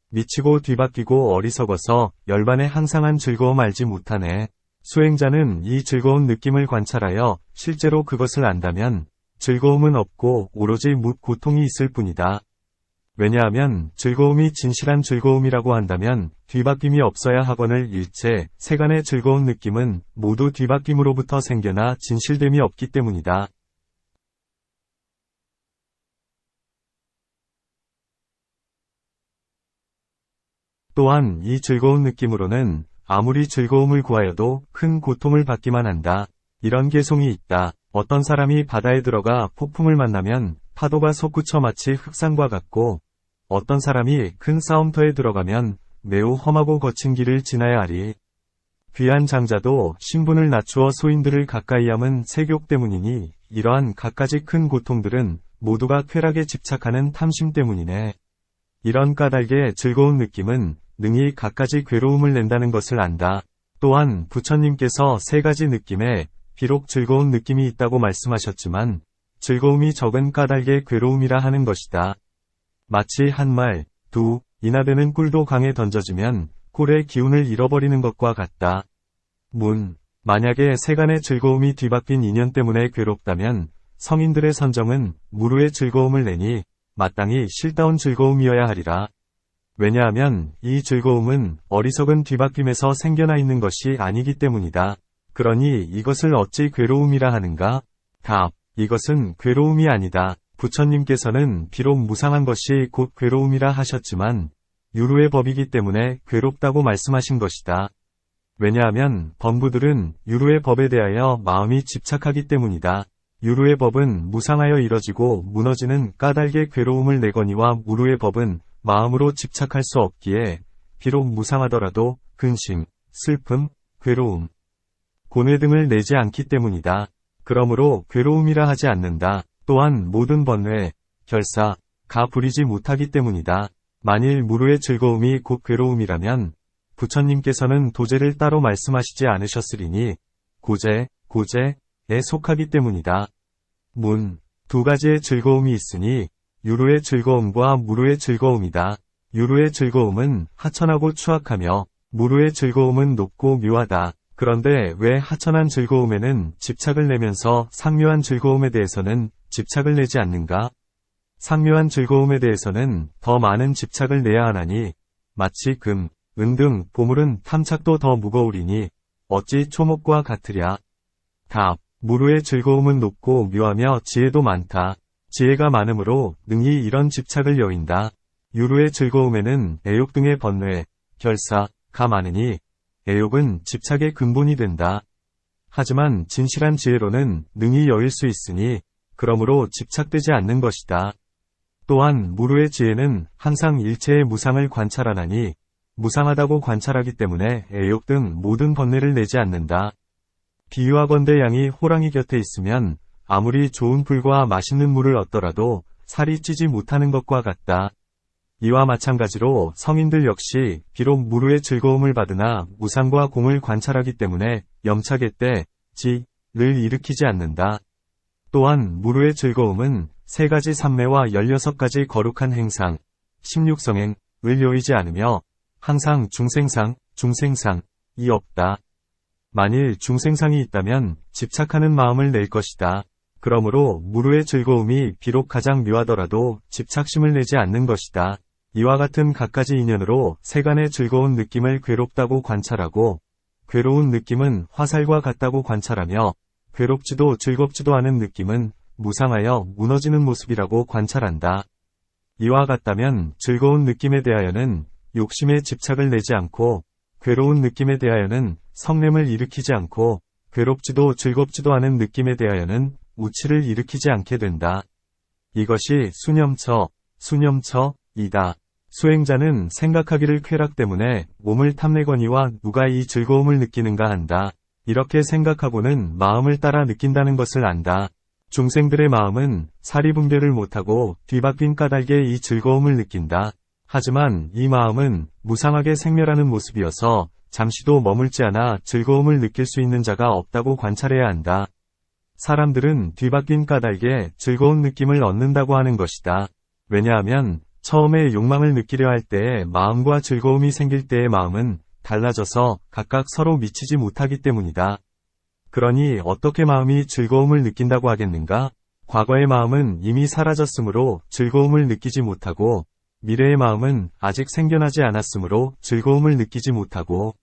Speaker 1: 미치고 뒤바뀌고 어리석어서 열반에 항상한 즐거움 알지 못하네. 수행자는 이 즐거운 느낌을 관찰하여 실제로 그것을 안다면 즐거움은 없고 오로지 뭇 고통이 있을 뿐이다. 왜냐하면 즐거움이 진실한 즐거움이라고 한다면 뒤바뀜이 없어야 하거늘 일체 세간의 즐거운 느낌은 모두 뒤바뀜으로부터 생겨나 진실됨이 없기 때문이다. 또한 이 즐거운 느낌으로는 아무리 즐거움을 구하여도 큰 고통을 받기만 한다. 이런 개송이 있다. 어떤 사람이 바다에 들어가 폭풍을 만나면 파도가 솟구쳐 마치 흑산과 같고 어떤 사람이 큰 싸움터에 들어가면 매우 험하고 거친 길을 지나야 하리. 귀한 장자도 신분을 낮추어 소인들을 가까이 함은 세욕 때문이니 이러한 갖가지 큰 고통들은 모두가 쾌락에 집착하는 탐심 때문이네. 이런 까닭의 즐거운 느낌은 능히 갖가지 괴로움을 낸다는 것을 안다. 또한 부처님께서 세 가지 느낌에 비록 즐거운 느낌이 있다고 말씀하셨지만 즐거움이 적은 까닭의 괴로움이라 하는 것이다. 마치 한 말, 두, 이나 되는 꿀도 강에 던져지면 꿀의 기운을 잃어버리는 것과 같다. 만약에 세간의 즐거움이 뒤바뀐 인연 때문에 괴롭다면 성인들의 선정은 무루의 즐거움을 내니 마땅히 실다운 즐거움이어야 하리라. 왜냐하면 이 즐거움은 어리석은 뒤바뀜에서 생겨나 있는 것이 아니기 때문이다. 그러니 이것을 어찌 괴로움이라 하는가? 답. 이것은 괴로움이 아니다. 부처님께서는 비록 무상한 것이 곧 괴로움이라 하셨지만 유루의 법이기 때문에 괴롭다고 말씀하신 것이다. 왜냐하면 범부들은 유루의 법에 대하여 마음이 집착하기 때문이다. 유루의 법은 무상하여 이뤄지고 무너지는 까닭의 괴로움을 내거니와 무루의 법은 마음으로 집착할 수 없기에 비록 무상하더라도 근심, 슬픔, 괴로움, 고뇌 등을 내지 않기 때문이다. 그러므로 괴로움이라 하지 않는다. 또한 모든 번뇌, 결사, 가 부리지 못하기 때문이다. 만일 무루의 즐거움이 곧 괴로움이라면 부처님께서는 도제를 따로 말씀하시지 않으셨으리니 고제에 속하기 때문이다. 문. 두 가지의 즐거움이 있으니 유루의 즐거움과 무루의 즐거움이다. 유루의 즐거움은 하천하고 추악하며 무루의 즐거움은 높고 묘하다. 그런데 왜 하천한 즐거움에는 집착을 내면서 상묘한 즐거움에 대해서는 집착을 내지 않는가? 상묘한 즐거움에 대해서는 더 많은 집착을 내야 하나니 마치 금, 은 등 보물은 탐착도 더 무거우리니 어찌 초목과 같으랴. 답. 무루의 즐거움은 높고 묘하며 지혜도 많다. 지혜가 많으므로 능히 이런 집착을 여인다. 유루의 즐거움에는 애욕 등의 번뇌, 결사가 많으니 애욕은 집착의 근본이 된다. 하지만 진실한 지혜로는 능히 여일 수 있으니 그러므로 집착되지 않는 것이다. 또한 무루의 지혜는 항상 일체의 무상을 관찰하나니 무상하다고 관찰하기 때문에 애욕 등 모든 번뇌를 내지 않는다. 비유하건대 양이 호랑이 곁에 있으면 아무리 좋은 풀과 맛있는 물을 얻더라도 살이 찌지 못하는 것과 같다. 이와 마찬가지로 성인들 역시 비록 무루의 즐거움을 받으나 무상과 공을 관찰하기 때문에 염차게 때, 지를 일으키지 않는다. 또한 무루의 즐거움은 3가지 삼매와 16가지 거룩한 행상, 16성행을 여의지 않으며 항상 중생상이 없다. 만일 중생상이 있다면 집착하는 마음을 낼 것이다. 그러므로 무루의 즐거움이 비록 가장 묘하더라도 집착심을 내지 않는 것이다. 이와 같은 갖가지 인연으로 세간의 즐거운 느낌을 괴롭다고 관찰하고 괴로운 느낌은 화살과 같다고 관찰하며 괴롭지도 즐겁지도 않은 느낌은 무상하여 무너지는 모습이라고 관찰한다. 이와 같다면 즐거운 느낌에 대하여는 욕심에 집착을 내지 않고 괴로운 느낌에 대하여는 성냄을 일으키지 않고 괴롭지도 즐겁지도 않은 느낌에 대하여는 우치를 일으키지 않게 된다. 이것이 수념처이다. 수행자는 생각하기를 쾌락 때문에 몸을 탐내거니와 누가 이 즐거움을 느끼는가 한다. 이렇게 생각하고는 마음을 따라 느낀다는 것을 안다. 중생들의 마음은 사리분별을 못하고 뒤바뀐 까닭에 이 즐거움을 느낀다. 하지만 이 마음은 무상하게 생멸하는 모습이어서 잠시도 머물지 않아 즐거움을 느낄 수 있는 자가 없다고 관찰해야 한다. 사람들은 뒤바뀐 까닭에 즐거운 느낌을 얻는다고 하는 것이다. 왜냐하면 처음에 욕망을 느끼려 할 때의 마음과 즐거움이 생길 때의 마음은 달라져서 각각 서로 미치지 못하기 때문이다. 그러니 어떻게 마음이 즐거움을 느낀다고 하겠는가? 과거의 마음은 이미 사라졌으므로 즐거움을 느끼지 못하고 미래의 마음은 아직 생겨나지 않았으므로 즐거움을 느끼지 못하고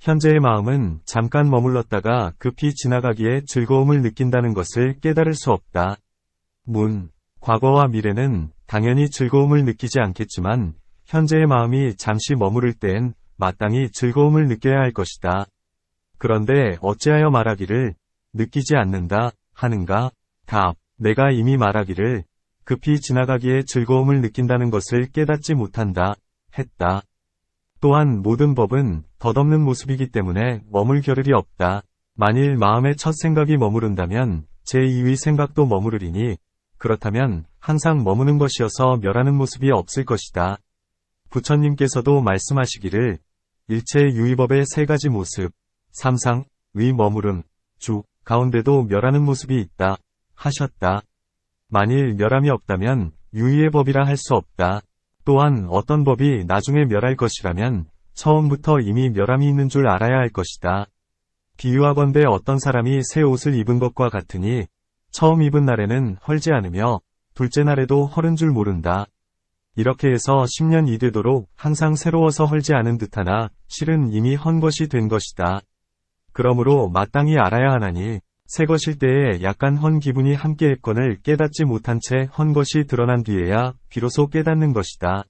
Speaker 1: 현재의 마음은 잠깐 머물렀다가 급히 지나가기에 즐거움을 느낀다는 것을 깨달을 수 없다. 과거와 미래는 당연히 즐거움을 느끼지 않겠지만 현재의 마음이 잠시 머무를 때엔 마땅히 즐거움을 느껴야 할 것이다. 그런데 어찌하여 말하기를 느끼지 않는다 하는가? 답. 내가 이미 말하기를 급히 지나가기에 즐거움을 느낀다는 것을 깨닫지 못한다 했다. 또한 모든 법은 덧없는 모습이기 때문에 머물 겨를이 없다. 만일 마음의 첫 생각이 머무른다면 제2의 생각도 머무르리니 그렇다면 항상 머무는 것이어서 멸하는 모습이 없을 것이다. 부처님께서도 말씀하시기를 일체 유의법의 3가지 모습, 삼상의 머무름, 가운데도 멸하는 모습이 있다 하셨다. 만일 멸함이 없다면 유의의 법이라 할 수 없다. 또한 어떤 법이 나중에 멸할 것이라면 처음부터 이미 멸함이 있는 줄 알아야 할 것이다. 비유하건대 어떤 사람이 새 옷을 입은 것과 같으니 처음 입은 날에는 헐지 않으며 둘째 날에도 헐은 줄 모른다. 이렇게 해서 10년이 되도록 항상 새로워서 헐지 않은 듯하나 실은 이미 헌 것이 된 것이다. 그러므로 마땅히 알아야 하나니 새 것일 때에 약간 헌 기분이 함께 했건을 깨닫지 못한 채 헌 것이 드러난 뒤에야 비로소 깨닫는 것이다.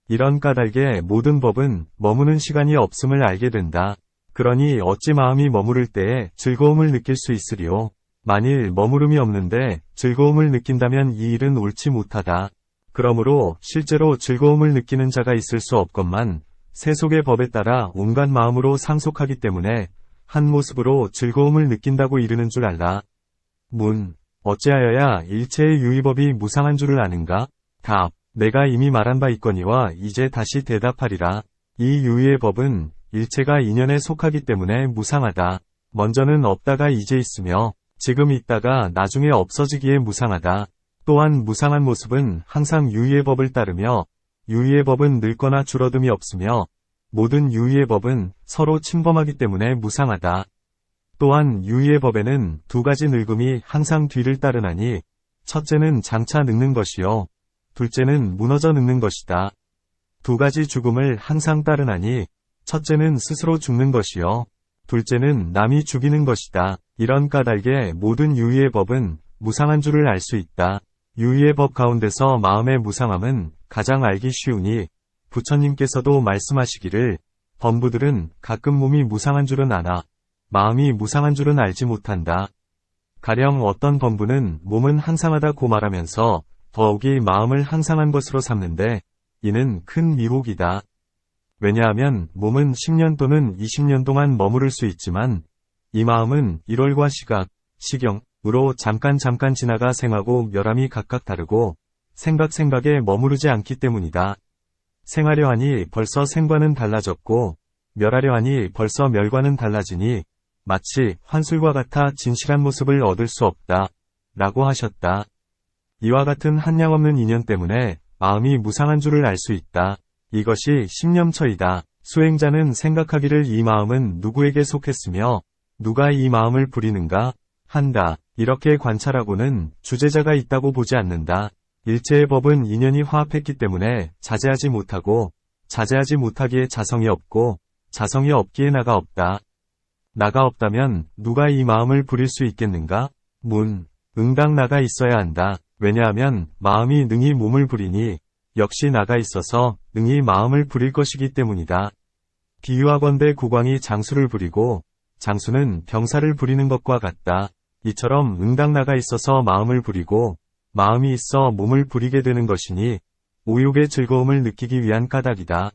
Speaker 1: 이런 까닭에 모든 법은 머무는 시간이 없음을 알게 된다. 그러니 어찌 마음이 머무를 때에 즐거움을 느낄 수 있으리요. 만일 머무름이 없는데 즐거움을 느낀다면 이 일은 옳지 못하다. 그러므로 실제로 즐거움을 느끼는 자가 있을 수 없건만 세속의 법에 따라 온갖 마음으로 상속하기 때문에 한 모습으로 즐거움을 느낀다고 이르는 줄 알라. 어찌하여야 일체의 유의법이 무상한 줄을 아는가? 답. 내가 이미 말한 바 있거니와 이제 다시 대답하리라. 이 유의의 법은 일체가 인연에 속하기 때문에 무상하다. 먼저는 없다가 이제 있으며 지금 있다가 나중에 없어지기에 무상하다. 또한 무상한 모습은 항상 유의의 법을 따르며 유의의 법은 늙거나 줄어듦이 없으며 모든 유의의 법은 서로 침범하기 때문에 무상하다. 또한 유의의 법에는 두 가지 늙음이 항상 뒤를 따르나니 첫째는 장차 늙는 것이요 둘째는 무너져 늙는 것이다. 두 가지 죽음을 항상 따르나니 첫째는 스스로 죽는 것이요 둘째는 남이 죽이는 것이다. 이런 까닭에 모든 유의의 법은 무상한 줄을 알 수 있다. 유의의 법 가운데서 마음의 무상함은 가장 알기 쉬우니 부처님께서도 말씀하시기를 범부들은 가끔 몸이 무상한 줄은 아나 마음이 무상한 줄은 알지 못한다. 가령 어떤 범부는 몸은 항상하다고 말하면서 더욱이 마음을 항상한 것으로 삼는데 이는 큰 미혹이다. 왜냐하면 몸은 10년 또는 20년 동안 머무를 수 있지만 이 마음은 1월과 시각, 시경으로 잠깐 지나가 생하고 멸함이 각각 다르고 생각에 머무르지 않기 때문이다. 생하려 하니 벌써 생과는 달라졌고 멸하려 하니 벌써 멸과는 달라지니 마치 환술과 같아 진실한 모습을 얻을 수 없다. 라고 하셨다. 이와 같은 한량없는 인연 때문에 마음이 무상한 줄을 알 수 있다. 이것이 신념처이다. 수행자는 생각하기를 이 마음은 누구에게 속했으며 누가 이 마음을 부리는가 한다. 이렇게 관찰하고는 주제자가 있다고 보지 않는다. 일체의 법은 인연이 화합했기 때문에 자제하지 못하고 자제하지 못하기에 자성이 없고 자성이 없기에 나가 없다. 나가 없다면 누가 이 마음을 부릴 수 있겠는가? 응당 나가 있어야 한다. 왜냐하면 마음이 능히 몸을 부리니 역시 나가 있어서 능히 마음을 부릴 것이기 때문이다. 비유하건대 국왕이 장수를 부리고 장수는 병사를 부리는 것과 같다. 이처럼 응당 나가 있어서 마음을 부리고 마음이 있어 몸을 부리게 되는 것이니 오욕의 즐거움을 느끼기 위한 까닭이다.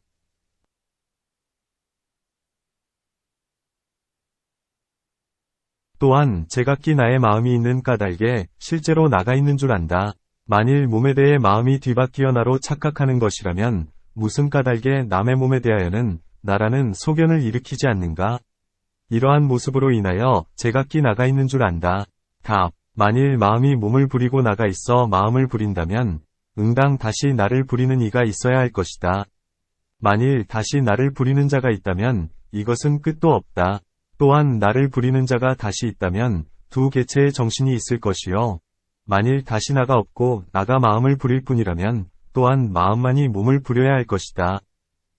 Speaker 1: 또한 제각기 나의 마음이 있는 까닭에 실제로 나가 있는 줄 안다. 만일 몸에 대해 마음이 뒤바뀌어 나로 착각하는 것이라면 무슨 까닭에 남의 몸에 대하여는 나라는 소견을 일으키지 않는가? 이러한 모습으로 인하여 제각기 나가 있는 줄 안다. 답. 만일 마음이 몸을 부리고 나가 있어 마음을 부린다면 응당 다시 나를 부리는 이가 있어야 할 것이다. 만일 다시 나를 부리는 자가 있다면 이것은 끝도 없다. 또한 나를 부리는 자가 다시 있다면 두 개체의 정신이 있을 것이요. 만일 다시 나가 없고 나가 마음을 부릴 뿐이라면 또한 마음만이 몸을 부려야 할 것이다.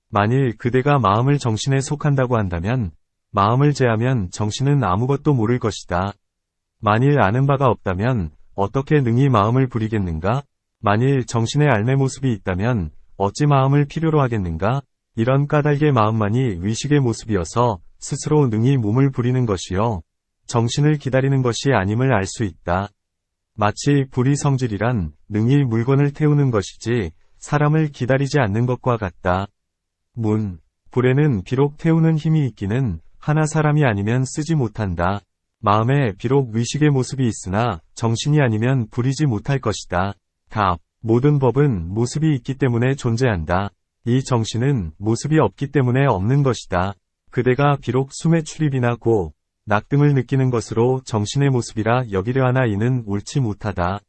Speaker 1: 만일 그대가 마음을 정신에 속한다고 한다면 마음을 제하면 정신은 아무것도 모를 것이다. 만일 아는 바가 없다면 어떻게 능히 마음을 부리겠는가? 만일 정신의 알매 모습이 있다면 어찌 마음을 필요로 하겠는가? 이런 까닭의 마음만이 의식의 모습이어서 스스로 능히 몸을 부리는 것이요. 정신을 기다리는 것이 아님을 알 수 있다. 마치 불이 성질이란 능히 물건을 태우는 것이지 사람을 기다리지 않는 것과 같다. 불에는 비록 태우는 힘이 있기는 하나 사람이 아니면 쓰지 못한다. 마음에 비록 의식의 모습이 있으나 정신이 아니면 부리지 못할 것이다. 답. 모든 법은 모습이 있기 때문에 존재한다. 이 정신은 모습이 없기 때문에 없는 것이다. 그대가 비록 숨의 출입이나 고, 낙 등을 느끼는 것으로 정신의 모습이라 여기려 하나 이는 옳지 못하다.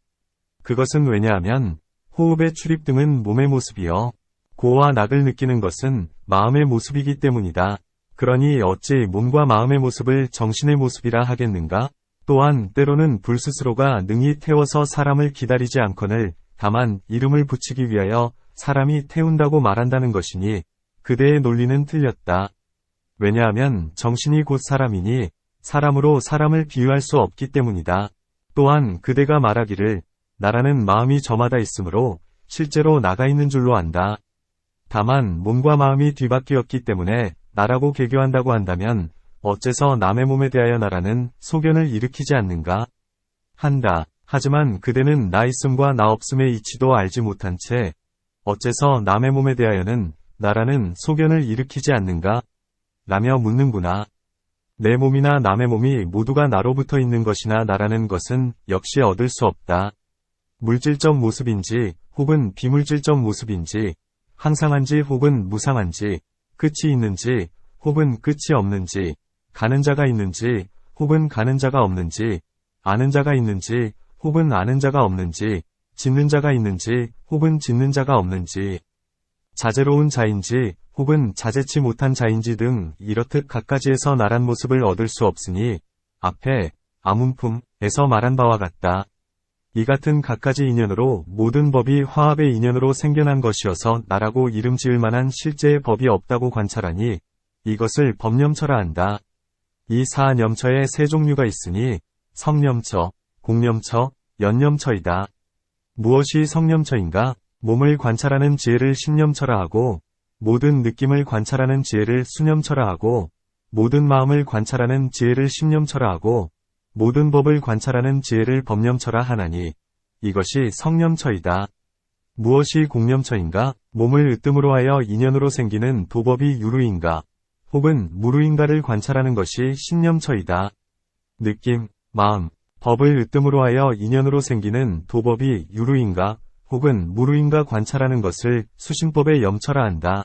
Speaker 1: 그것은 왜냐하면 호흡의 출입 등은 몸의 모습이요. 고와 낙을 느끼는 것은 마음의 모습이기 때문이다. 그러니 어찌 몸과 마음의 모습을 정신의 모습이라 하겠는가? 또한 때로는 불 스스로가 능히 태워서 사람을 기다리지 않거늘 다만 이름을 붙이기 위하여 사람이 태운다고 말한다는 것이니 그대의 논리는 틀렸다. 왜냐하면 정신이 곧 사람이니 사람으로 사람을 비유할 수 없기 때문이다. 또한 그대가 말하기를 나라는 마음이 저마다 있으므로 실제로 나가 있는 줄로 안다. 다만 몸과 마음이 뒤바뀌었기 때문에 나라고 개교한다고 한다면 어째서 남의 몸에 대하여 나라는 소견을 일으키지 않는가? 한다. 하지만 그대는 나 있음과 나 없음의 이치도 알지 못한 채 어째서 남의 몸에 대하여는 나라는 소견을 일으키지 않는가? 라며 묻는구나. 내 몸이나 남의 몸이 모두가 나로부터 있는 것이나 나라는 것은 역시 얻을 수 없다. 물질적 모습인지 혹은 비물질적 모습인지, 항상한지 혹은 무상한지, 끝이 있는지 혹은 끝이 없는지, 가는 자가 있는지 혹은 가는 자가 없는지, 아는 자가 있는지 혹은 아는 자가 없는지, 짓는 자가 있는지 혹은 짓는 자가 없는지, 자제로운 자인지 혹은 자제치 못한 자인지 등 이렇듯 갖가지에서 나란 모습을 얻을 수 없으니 앞에 아문품에서 말한 바와 같다. 이 같은 갖가지 인연으로 모든 법이 화합의 인연으로 생겨난 것이어서 나라고 이름 지을 만한 실제의 법이 없다고 관찰하니 이것을 법념처라 한다. 이 사념처에 세 종류가 있으니 성념처, 공념처, 연념처이다. 무엇이 성념처인가? 몸을 관찰하는 지혜를 신념처라 하고, 모든 느낌을 관찰하는 지혜를 수념처라 하고, 모든 마음을 관찰하는 지혜를 심념처라 하고, 모든 법을 관찰하는 지혜를 법념처라 하나니 이것이 성념처이다. 무엇이 공념처인가? 몸을 으뜸으로 하여 인연으로 생기는 도법이 유루인가 혹은 무루인가를 관찰하는 것이 신념처이다. 느낌, 마음, 법을 으뜸으로 하여 인연으로 생기는 도법이 유루인가 혹은 무루인가 관찰하는 것을 수심법의 염처라 한다.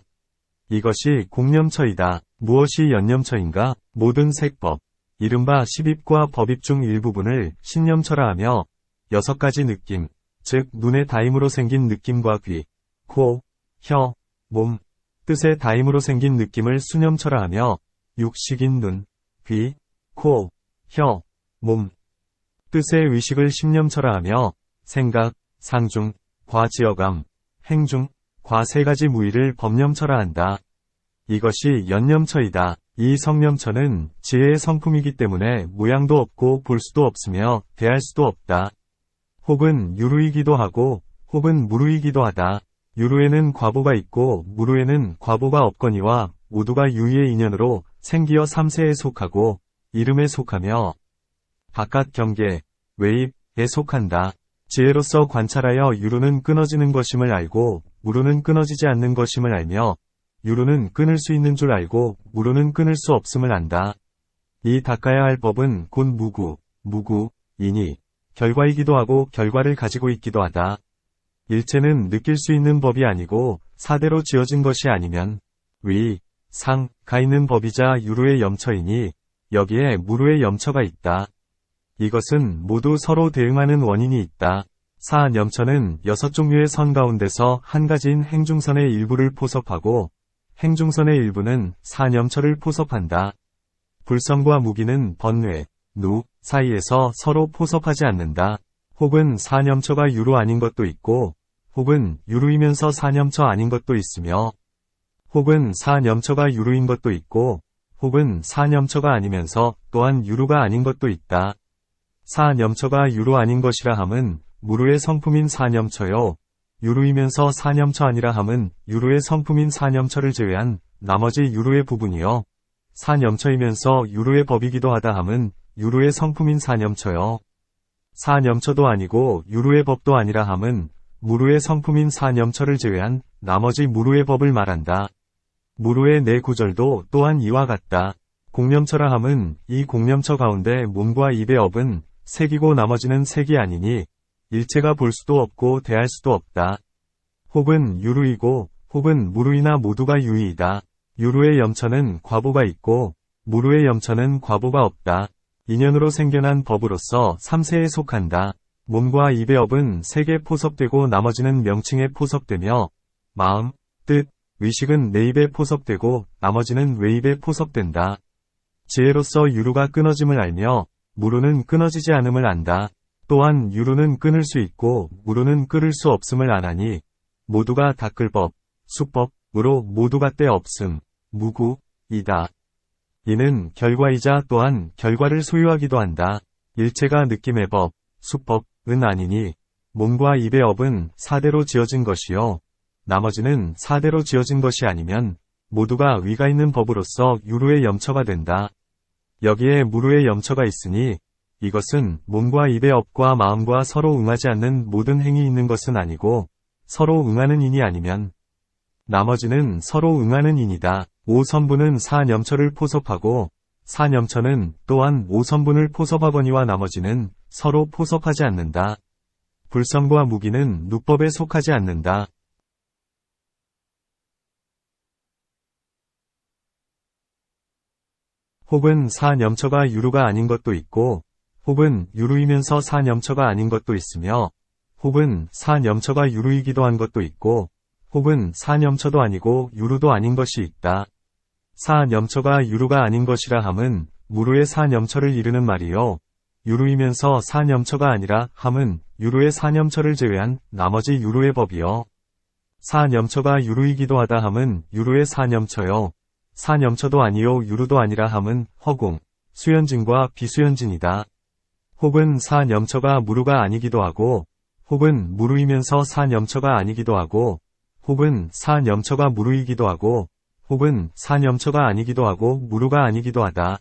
Speaker 1: 이것이 공념처이다. 무엇이 연념처인가? 모든 색법, 이른바 십입과 법입 중 일부분을 신념처라 하며 6가지 느낌, 즉 눈의 다임으로 생긴 느낌과 귀, 코, 혀, 몸, 뜻의 다임으로 생긴 느낌을 수념처라 하며 육식인 눈, 귀, 코, 혀, 몸, 뜻의 의식을 심념처라 하며 생각, 상중, 과지어감, 행중, 과 3가지 무의를 법념처라 한다. 이것이 연념처이다. 이 성념처는 지혜의 성품이기 때문에 모양도 없고 볼 수도 없으며 대할 수도 없다. 혹은 유루이기도 하고 혹은 무루이기도 하다. 유루에는 과보가 있고 무루에는 과보가 없거니와 모두가 유의의 인연으로 생기어 삼세에 속하고 이름에 속하며 바깥 경계, 외입에 속한다. 지혜로서 관찰하여 유루는 끊어지는 것임을 알고 무루는 끊어지지 않는 것임을 알며 유루는 끊을 수 있는 줄 알고 무루는 끊을 수 없음을 안다. 이 닦아야 할 법은 곧 무구이니 결과이기도 하고 결과를 가지고 있기도 하다. 일체는 느낄 수 있는 법이 아니고 사대로 지어진 것이 아니면 위, 상, 가 있는 법이자 유루의 염처이니 여기에 무루의 염처가 있다. 이것은 모두 서로 대응하는 원인이 있다. 사념처는 6종류의 선 가운데서 한 가지인 행중선의 일부를 포섭하고 행중선의 일부는 사념처를 포섭한다. 불성과 무기는 번뇌, 누 사이에서 서로 포섭하지 않는다. 혹은 사념처가 유루 아닌 것도 있고 혹은 유루이면서 사념처 아닌 것도 있으며 혹은 사념처가 유루인 것도 있고 혹은 사념처가 아니면서 또한 유루가 아닌 것도 있다. 사념처가 유루 아닌 것이라 함은 무루의 성품인 사념처요. 유루이면서 사념처 아니라 함은 유루의 성품인 사념처를 제외한 나머지 유루의 부분이요. 사념처이면서 유루의 법이기도 하다 함은 유루의 성품인 사념처요. 사념처도 아니고 유루의 법도 아니라 함은 무루의 성품인 사념처를 제외한 나머지 무루의 법을 말한다. 무루의 네 구절도 또한 이와 같다. 공념처라 함은 이 공념처 가운데 몸과 입의 업은 색이고 나머지는 색이 아니니 일체가 볼 수도 없고 대할 수도 없다. 혹은 유루이고 혹은 무루이나 모두가 유의이다. 유루의 염처는 과보가 있고 무루의 염처는 과보가 없다. 인연으로 생겨난 법으로서 삼세에 속한다. 몸과 입의 업은 색에 포섭되고 나머지는 명칭에 포섭되며 마음, 뜻, 의식은 내입에 포섭되고 나머지는 외입에 포섭된다. 지혜로서 유루가 끊어짐을 알며 무루는 끊어지지 않음을 안다. 또한 유루는 끊을 수 있고 무루는 끊을 수 없음을 아나니 모두가 닦을 법, 수법으로 모두가 때 없음, 무구이다. 이는 결과이자 또한 결과를 소유하기도 한다. 일체가 느낌의 법, 수법은 아니니 몸과 입의 업은 사대로 지어진 것이요. 나머지는 사대로 지어진 것이 아니면 모두가 위가 있는 법으로서 유루의 염처가 된다. 여기에 무루의 염처가 있으니 이것은 몸과 입의 업과 마음과 서로 응하지 않는 모든 행위 있는 것은 아니고 서로 응하는 인이 아니면 나머지는 서로 응하는 인이다. 5선분은 사념처를 포섭하고 사념처는 또한 5선분을 포섭하거니와 나머지는 서로 포섭하지 않는다. 불성과 무기는 누법에 속하지 않는다. 혹은 사념처가 유루가 아닌 것도 있고, 혹은 유루이면서 사념처가 아닌 것도 있으며, 혹은 사념처가 유루이기도 한 것도 있고, 혹은 사념처도 아니고 유루도 아닌 것이 있다. 사념처가 유루가 아닌 것이라 함은 무루의 사념처를 이르는 말이요. 유루이면서 사념처가 아니라 함은 유루의 사념처를 제외한 나머지 유루의 법이요. 사념처가 유루이기도 하다 함은 유루의 사념처요. 사념처도 아니요 유루도 아니라 함은 허공, 수연진과 비수연진이다. 혹은 사념처가 무루가 아니기도 하고, 혹은 무루이면서 사념처가 아니기도 하고, 혹은 사념처가 무루이기도 하고, 혹은 사념처가 아니기도 하고 무루가 아니기도 하다.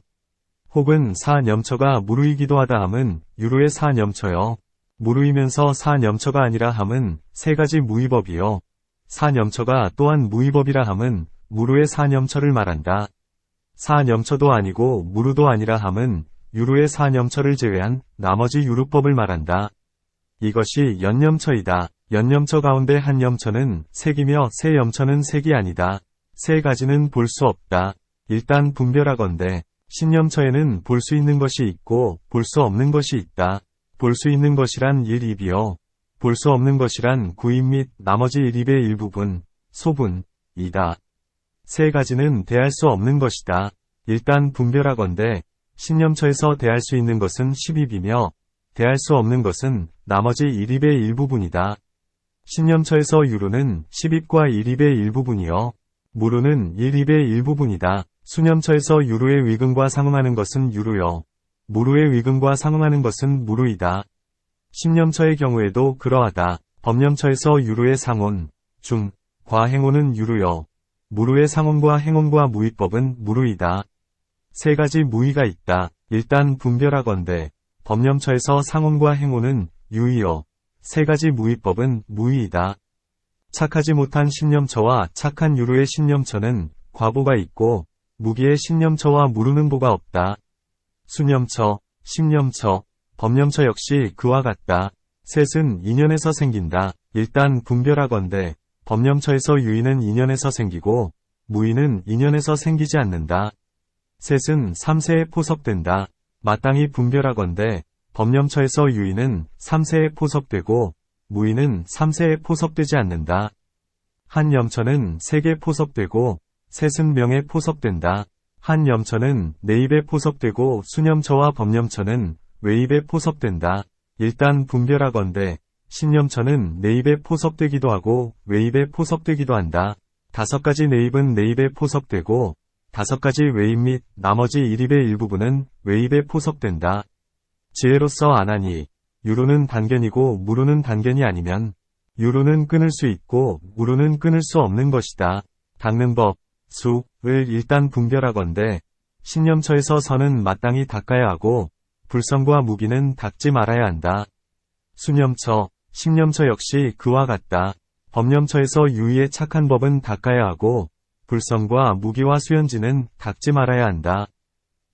Speaker 1: 혹은 사념처가 무루이기도 하다 함은 유루의 사념처요. 무루이면서 사념처가 아니라 함은 세 가지 무위법이요. 사념처가 또한 무위법이라 함은 무루의 사념처를 말한다. 사념처도 아니고 무루도 아니라 함은 유루의 사념처를 제외한 나머지 유루법을 말한다. 이것이 연념처이다. 연념처 가운데 한 염처는 색이며 세 염처는 색이 아니다. 세 가지는 볼 수 없다. 일단 분별하건대 신염처에는 볼 수 있는 것이 있고 볼 수 없는 것이 있다. 볼 수 있는 것이란 1입이요. 볼 수 없는 것이란 9입 및 나머지 1입의 일부분, 소분이다. 세 가지는 대할 수 없는 것이다. 일단 분별하건대 신념처에서 대할 수 있는 것은 10입이며 대할 수 없는 것은 나머지 1입의 일부분이다. 신념처에서 유루는 10입과 1입의 일부분이요. 무루는 1입의 일부분이다. 수념처에서 유루의 위근과 상응하는 것은 유루요. 무루의 위근과 상응하는 것은 무루이다. 신념처의 경우에도 그러하다. 법념처에서 유루의 상혼, 중, 과 행혼은 유루요. 무루의 상혼과 행혼과 무위법은 무루이다. 세 가지 무위가 있다. 일단 분별하건대 법념처에서 상혼과 행혼은 유이요. 세 가지 무위법은 무위이다. 착하지 못한 신념처와 착한 유루의 신념처는 과보가 있고 무기의 신념처와 무루는 보가 없다. 수념처, 신념처, 법념처 역시 그와 같다. 셋은 인연에서 생긴다. 일단 분별하건대 법념처에서 유의는 인연에서 생기고 무의는 인연에서 생기지 않는다. 셋은 3세에 포섭된다. 마땅히 분별하건대 법념처에서 유의는 3세에 포섭되고 무의는 3세에 포섭되지 않는다. 한 염처는 색에 포섭되고 셋은 명에 포섭된다. 한 염처는 내입에 포섭되고 수념처와 법념처는 외입에 포섭된다. 일단 분별하건대 신념처는 내입에 포섭되기도 하고 외입에 포섭되기도 한다. 5가지 내입은 내입에 포섭되고 5가지 외입 및 나머지 1입의 일부분은 외입에 포섭된다. 지혜로서 안하니 유루는 단견이고 무루는 단견이 아니면 유루는 끊을 수 있고 무루는 끊을 수 없는 것이다. 닦는 법, 수을 일단 분별하건대 신념처에서 선은 마땅히 닦아야 하고 불성과 무기는 닦지 말아야 한다. 수념처, 신념처 역시 그와 같다. 법념처에서 유의의 착한 법은 닦아야 하고 불성과 무기와 수연지는 닦지 말아야 한다.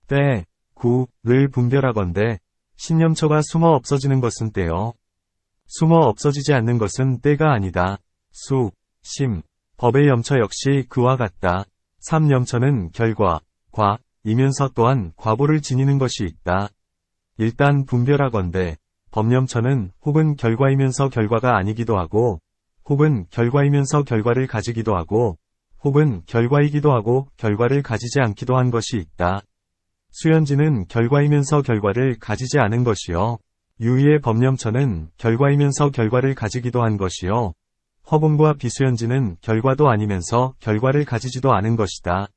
Speaker 1: 때, 구를 분별하건대 신념처가 숨어 없어지는 것은 때요. 숨어 없어지지 않는 것은 때가 아니다. 수, 심, 법의 염처 역시 그와 같다. 삼염처는 결과, 과, 이면서 또한 과보를 지니는 것이 있다. 일단 분별하건대 법염처는 혹은 결과이면서 결과가 아니기도 하고 혹은 결과이면서 결과를 가지기도 하고 혹은 결과이기도 하고 결과를 가지지 않기도 한 것이 있다. 수연지는 결과이면서 결과를 가지지 않은 것이요. 유의의 법념처는 결과이면서 결과를 가지기도 한 것이요. 허공과 비수연지는 결과도 아니면서 결과를 가지지도 않은 것이다.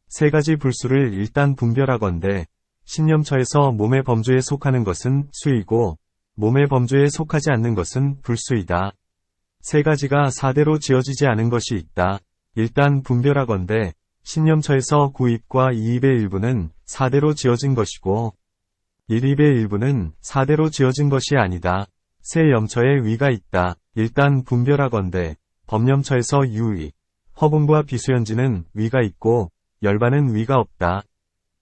Speaker 1: 세 가지 불수를 일단 분별하건대 신념처에서 몸의 범주에 속하는 것은 수이고 몸의 범주에 속하지 않는 것은 불수이다. 세 가지가 사대로 지어지지 않은 것이 있다. 일단 분별하건대 신념처에서 9입과 2입의 일부는 사대로 지어진 것이고 1입의 일부는 사대로 지어진 것이 아니다. 세 염처에 위가 있다. 일단 분별하건대 법염처에서 유의, 허공과 비수연지는 위가 있고 열반은 위가 없다.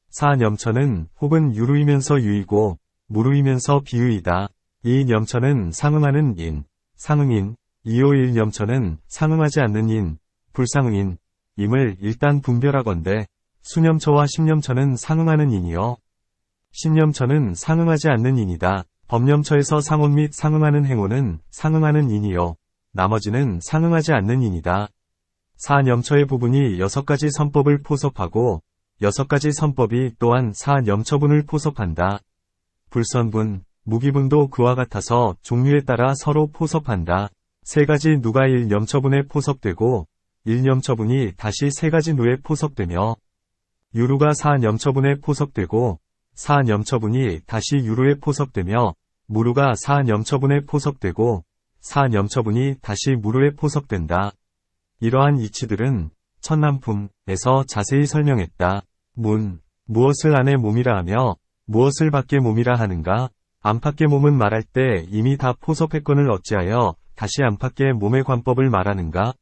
Speaker 1: 사염처는 혹은 유루이면서 유이고 무루이면서 비유이다. 이 염처는 상응하는 인, 상응인, 251 염처는 상응하지 않는 인, 불상응인, 임을 일단 분별하건대 수염처와 신염처는 상응하는 인이요. 신염처는 상응하지 않는 인이다. 법염처에서 상혼 및 상응하는 행호는 상응하는 인이요. 나머지는 상응하지 않는 인이다. 사한염처의 부분이 6가지 선법을 포섭하고 6가지 선법이 또한 사한염처분을 포섭한다. 불선분, 무기분도 그와 같아서 종류에 따라 서로 포섭한다. 3가지 누가 1염처분에 포섭되고 1염처분이 다시 3가지 누에 포섭되며 유루가 사한염처분에 포섭되고 사한염처분이 다시 유루에 포섭되며 무루가 사한염처분에 포섭되고 사한염처분이 다시 무루에 포섭된다. 이러한 이치들은 천남품에서 자세히 설명했다. 무엇을 안의 몸이라 하며 무엇을 밖의 몸이라 하는가? 안팎의 몸은 말할 때 이미 다 포섭했건을 어찌하여 다시 안팎의 몸의 관법을 말하는가?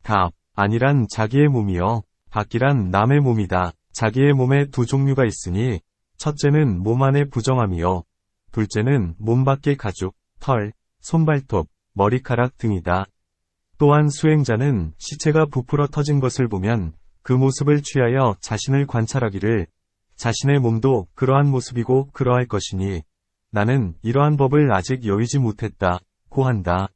Speaker 1: 답, 아니란 자기의 몸이요. 밖이란 남의 몸이다. 자기의 몸에 2 종류가 있으니 첫째는 몸 안의 부정함이요. 둘째는 몸 밖의 가죽, 털, 손발톱, 머리카락 등이다. 또한 수행자는 시체가 부풀어 터진 것을 보면 그 모습을 취하여 자신을 관찰하기를 자신의 몸도 그러한 모습이고 그러할 것이니 나는 이러한 법을 아직 여의지 못했다 고 한다.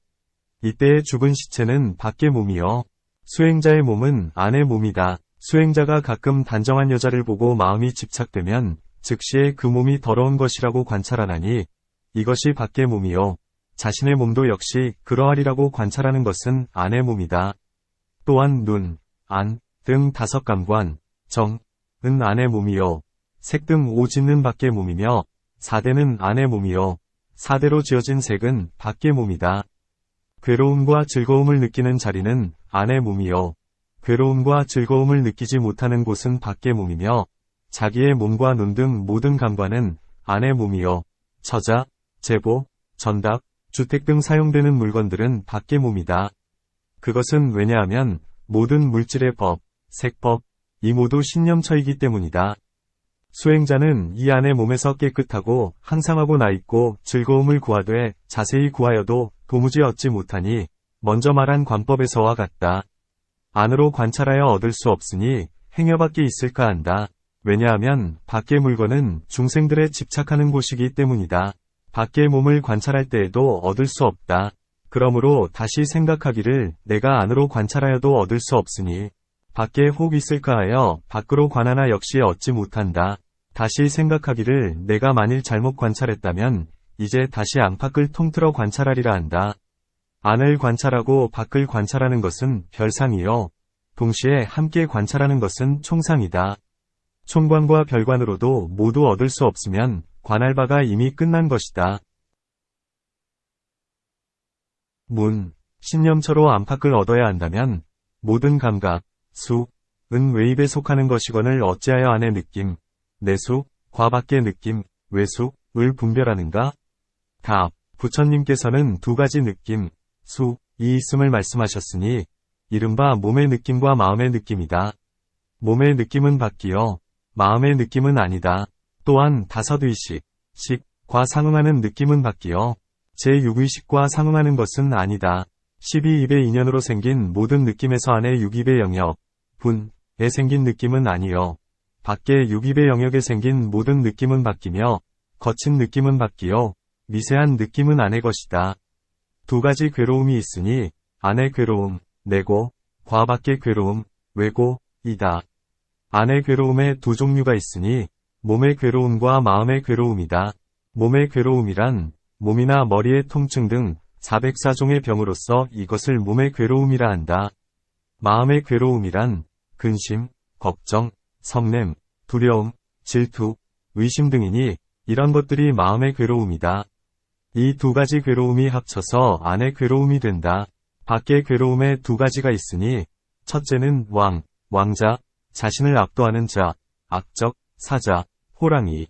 Speaker 1: 이때의 죽은 시체는 밖의 몸이요. 수행자의 몸은 안의 몸이다. 수행자가 가끔 단정한 여자를 보고 마음이 집착되면 즉시에 그 몸이 더러운 것이라고 관찰하나니 이것이 밖의 몸이요. 자신의 몸도 역시 그러하리라고 관찰하는 것은 안의 몸이다. 또한 눈, 안, 등 5감관, 정, 은 안의 몸이요. 색 등 5 짓는 밖의 몸이며 4대는 안의 몸이요. 4대로 지어진 색은 밖의 몸이다. 괴로움과 즐거움을 느끼는 자리는 안의 몸이요. 괴로움과 즐거움을 느끼지 못하는 곳은 밖의 몸이며 자기의 몸과 눈 등 모든 감관은 안의 몸이요. 처자, 제보, 전답, 주택 등 사용되는 물건들은 밖의 몸이다. 그것은 왜냐하면 모든 물질의 법, 색법, 이 모두 신념처이기 때문이다. 수행자는 이 안의 몸에서 깨끗하고 항상하고 나있고 즐거움을 구하되 자세히 구하여도 도무지 얻지 못하니 먼저 말한 관법에서와 같다. 안으로 관찰하여 얻을 수 없으니 행여 밖에 있을까 한다. 왜냐하면 밖의 물건은 중생들의 집착하는 곳이기 때문이다. 밖의 몸을 관찰할 때에도 얻을 수 없다. 그러므로 다시 생각하기를 내가 안으로 관찰하여도 얻을 수 없으니 밖에 혹 있을까 하여 밖으로 관하나 역시 얻지 못한다. 다시 생각하기를 내가 만일 잘못 관찰했다면 이제 다시 안팎을 통틀어 관찰하리라 한다. 안을 관찰하고 밖을 관찰하는 것은 별상이요. 동시에 함께 관찰하는 것은 총상이다. 총관과 별관으로도 모두 얻을 수 없으면 관할 바가 이미 끝난 것이다. 신념처로 안팎을 얻어야 한다면 모든 감각, 수, 은 외입에 속하는 것이거늘 어찌하여 안의 느낌, 내수, 과 밖의 느낌, 외수, 을 분별하는가? 답, 부처님께서는 2가지 느낌, 수, 이 있음을 말씀하셨으니 이른바 몸의 느낌과 마음의 느낌이다. 몸의 느낌은 밖이요. 마음의 느낌은 아니다. 또한 5의식, 식, 과 상응하는 느낌은 밖이요. 제6의식과 상응하는 것은 아니다. 12입의 인연으로 생긴 모든 느낌에서 안의 6입의 영역, 분에 생긴 느낌은 아니요. 밖의 6입의 영역에 생긴 모든 느낌은 밖이며 거친 느낌은 밖이요. 미세한 느낌은 안의 것이다. 2가지 괴로움이 있으니 안의 괴로움, 내고, 과 밖의 괴로움, 외고, 이다. 안의 괴로움에 2 종류가 있으니 몸의 괴로움과 마음의 괴로움이다. 몸의 괴로움이란 몸이나 머리의 통증 등 404종의 병으로서 이것을 몸의 괴로움이라 한다. 마음의 괴로움이란 근심, 걱정, 성냄, 두려움, 질투, 의심 등이니 이런 것들이 마음의 괴로움이다. 이 2가지 괴로움이 합쳐서 안의 괴로움이 된다. 밖의 괴로움에 2가지가 있으니 첫째는 왕자, 자신을 압도하는 자, 악적, 사자, 호랑이,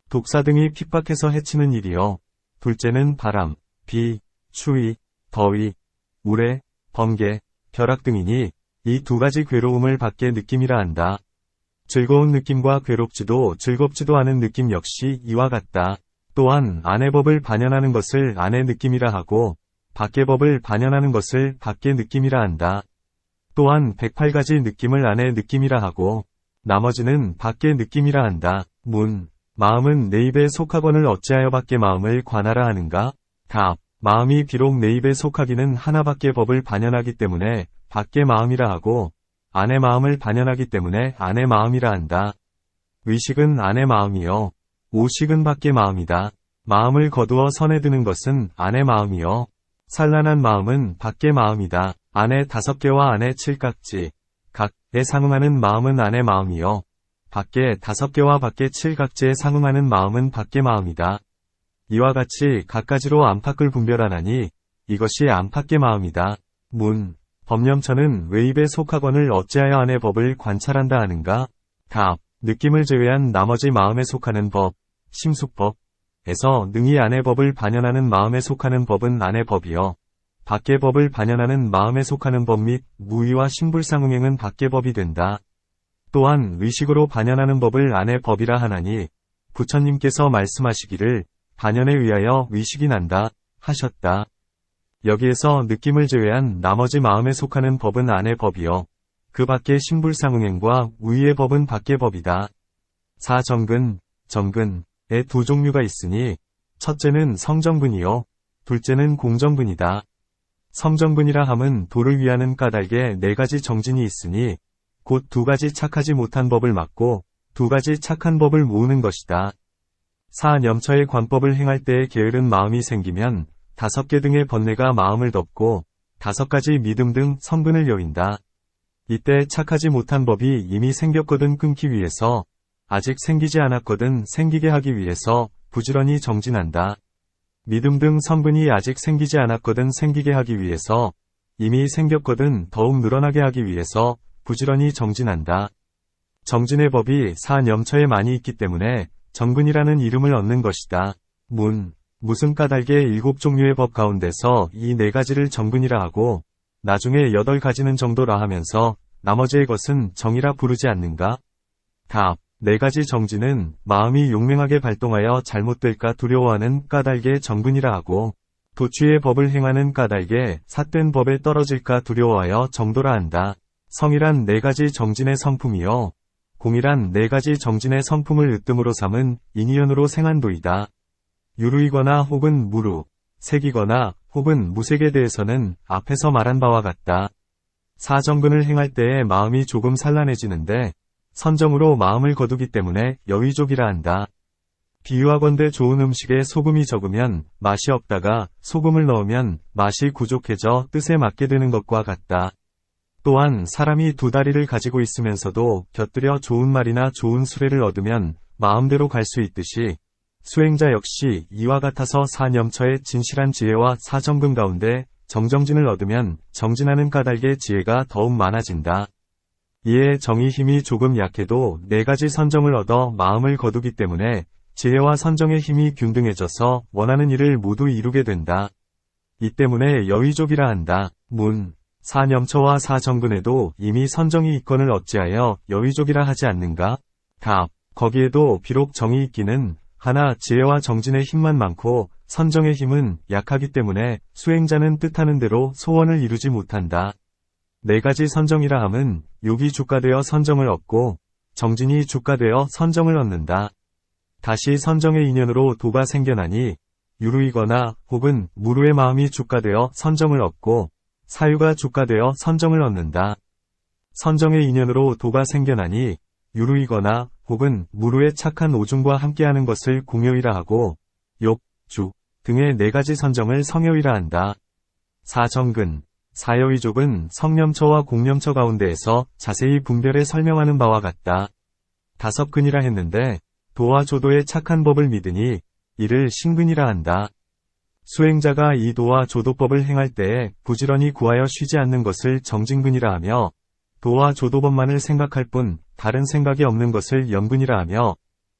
Speaker 1: 독사 등이 핍박해서 해치는 일이요. 둘째는 바람, 비, 추위, 더위, 우레, 번개, 벼락 등이니 이 2가지 괴로움을 밖의 느낌이라 한다. 즐거운 느낌과 괴롭지도 즐겁지도 않은 느낌 역시 이와 같다. 또한 안의 법을 반영하는 것을 안의 느낌이라 하고 밖의 법을 반영하는 것을 밖의 느낌이라 한다. 또한 108가지 느낌을 안의 느낌이라 하고 나머지는 밖의 느낌이라 한다. 문. 마음은 내 입에 속하거늘 어찌하여 밖의 마음을 관하라 하는가? 답. 마음이 비록 내 입에 속하기는 하나 밖의 법을 반영하기 때문에 밖의 마음이라 하고 안의 마음을 반영하기 때문에 안의 마음이라 한다. 의식은 안의 마음이요. 오식은 밖의 마음이다. 마음을 거두어 선에 드는 것은 안의 마음이요. 산란한 마음은 밖의 마음이다. 안의 5개와 안의 7각지. 각에 상응하는 마음은 안의 마음이요. 밖의 5개와 밖의 7각지에 상응하는 마음은 밖의 마음이다. 이와 같이 각가지로 안팎을 분별하나니 이것이 안팎의 마음이다. 문. 법념처는 왜 입에 속하거늘 어찌하여 안의 법을 관찰한다 하는가? 답. 느낌을 제외한 나머지 마음에 속하는 법, 심숙법에서 능히 안의 법을 반영하는 마음에 속하는 법은 안의 법이요. 밖의 법을 반영하는 마음에 속하는 법 및 무의와 신불상응행은 밖의 법이 된다. 또한 의식으로 반영하는 법을 안의 법이라 하나니 부처님께서 말씀하시기를 반연에 의하여 의식이 난다 하셨다. 여기에서 느낌을 제외한 나머지 마음에 속하는 법은 안의 법이요. 그 밖의 신불상응행과 우의의 법은 밖의 법이다. 사정근, 정근의 2종류가 있으니 첫째는 성정근이요. 둘째는 공정근이다. 성정근이라 함은 도를 위하는 까닭에 4가지 정진이 있으니 곧 2가지 착하지 못한 법을 막고 2가지 착한 법을 모으는 것이다. 사념처의 관법을 행할 때에 게으른 마음이 생기면 5개 등의 번뇌가 마음을 덮고 5가지 믿음 등 성근을 여인다. 이때 착하지 못한 법이 이미 생겼거든 끊기 위해서 아직 생기지 않았거든 생기게 하기 위해서 부지런히 정진한다. 믿음 등 성근이 아직 생기지 않았거든 생기게 하기 위해서 이미 생겼거든 더욱 늘어나게 하기 위해서 부지런히 정진한다. 정진의 법이 사념처에 많이 있기 때문에 정근이라는 이름을 얻는 것이다. 문. 무슨 까닭의 7종류의 법 가운데서 이 4가지를 정근이라 하고 나중에 8가지는 정도라 하면서 나머지의 것은 정이라 부르지 않는가? 답. 4가지 정진은 마음이 용맹하게 발동하여 잘못될까 두려워하는 까닭의 정근이라 하고 도취의 법을 행하는 까닭에 삿된 법에 떨어질까 두려워하여 정도라 한다. 성이란 4가지 정진의 성품이요. 공이란 4가지 정진의 성품을 으뜸으로 삼은 인이연으로 생한도이다. 유루이거나 혹은 무루, 색이거나 혹은 무색에 대해서는 앞에서 말한 바와 같다. 사정근을 행할 때에 마음이 조금 산란해지는데 선정으로 마음을 거두기 때문에 여의족이라 한다. 비유하건대 좋은 음식에 소금이 적으면 맛이 없다가 소금을 넣으면 맛이 부족해져 뜻에 맞게 되는 것과 같다. 또한 사람이 2다리를 가지고 있으면서도 곁들여 좋은 말이나 좋은 수레를 얻으면 마음대로 갈 수 있듯이 수행자 역시 이와 같아서 사념처의 진실한 지혜와 사정근 가운데 정정진을 얻으면 정진하는 까닭의 지혜가 더욱 많아진다. 이에 정의 힘이 조금 약해도 4가지 선정을 얻어 마음을 거두기 때문에 지혜와 선정의 힘이 균등해져서 원하는 일을 모두 이루게 된다. 이 때문에 여의족이라 한다. 문. 사념처와 사정근에도 이미 선정이 있거늘 어찌하여 여의족이라 하지 않는가? 답. 거기에도 비록 정이 있기는 하나 지혜와 정진의 힘만 많고 선정의 힘은 약하기 때문에 수행자는 뜻하는 대로 소원을 이루지 못한다. 4가지 선정이라 함은 욕이 주가되어 선정을 얻고 정진이 주가되어 선정을 얻는다. 다시 선정의 인연으로 도가 생겨나니 유루이거나 혹은 무루의 마음이 주가되어 선정을 얻고 사유가 주가되어 선정을 얻는다. 선정의 인연으로 도가 생겨나니 유루이거나 혹은 무루의 착한 오중과 함께하는 것을 공여이라 하고 욕, 주 등의 4가지 선정을 성여이라 한다. 사정근, 사여의족은 성념처와 공념처 가운데에서 자세히 분별해 설명하는 바와 같다. 5근이라 했는데 도와 조도의 착한 법을 믿으니 이를 신근이라 한다. 수행자가 이 도와 조도법을 행할 때에 부지런히 구하여 쉬지 않는 것을 정진근이라 하며 도와 조도법만을 생각할 뿐 다른 생각이 없는 것을 염근이라 하며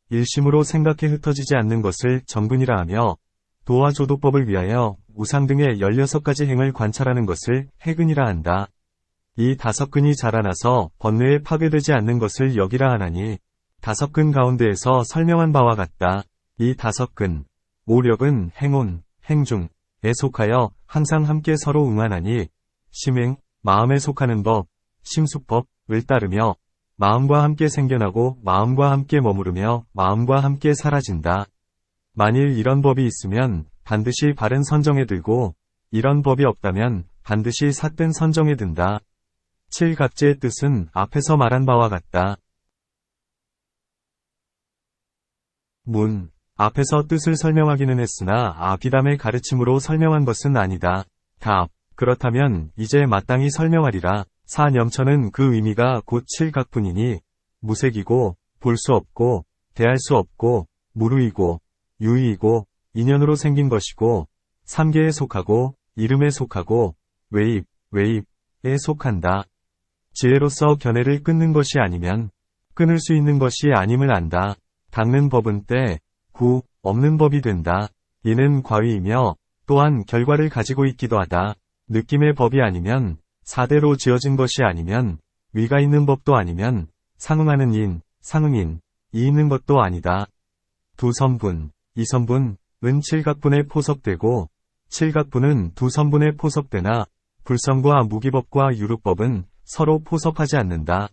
Speaker 1: 일심으로 생각해 흩어지지 않는 것을 정근이라 하며 도와 조도법을 위하여 우상 등의 16가지 행을 관찰하는 것을 해근이라 한다. 이 5근이 자라나서 번뇌에 파괴되지 않는 것을 여기라 하나니 5근 가운데에서 설명한 바와 같다. 이 5근, 오력은 행온, 행중에 속하여 항상 함께 서로 응하나니 심행, 마음에 속하는 법, 심수법을 따르며 마음과 함께 생겨나고 마음과 함께 머무르며 마음과 함께 사라진다. 만일 이런 법이 있으면 반드시 바른 선정에 들고 이런 법이 없다면 반드시 삿된 선정에 든다. 칠각지의 뜻은 앞에서 말한 바와 같다. 문. 앞에서 뜻을 설명하기는 했으나 아비담의 가르침으로 설명한 것은 아니다. 답. 그렇다면 이제 마땅히 설명하리라. 사념처는 그 의미가 곧 칠각뿐이니 무색이고 볼 수 없고 대할 수 없고 무루이고 유의이고 인연으로 생긴 것이고 삼계에 속하고 이름에 속하고 외입에 속한다. 지혜로서 견해를 끊는 것이 아니면 끊을 수 있는 것이 아님을 안다. 닦는 법은 때, 구, 없는 법이 된다. 이는 과위이며 또한 결과를 가지고 있기도 하다. 느낌의 법이 아니면 사대로 지어진 것이 아니면 위가 있는 법도 아니면 상응하는 인, 상응인, 이 있는 것도 아니다. 두 선분, 이 선분은 칠각분에 포섭되고 칠각분은 두 선분에 포섭되나 불성과 무기법과 유루법은 서로 포섭하지 않는다.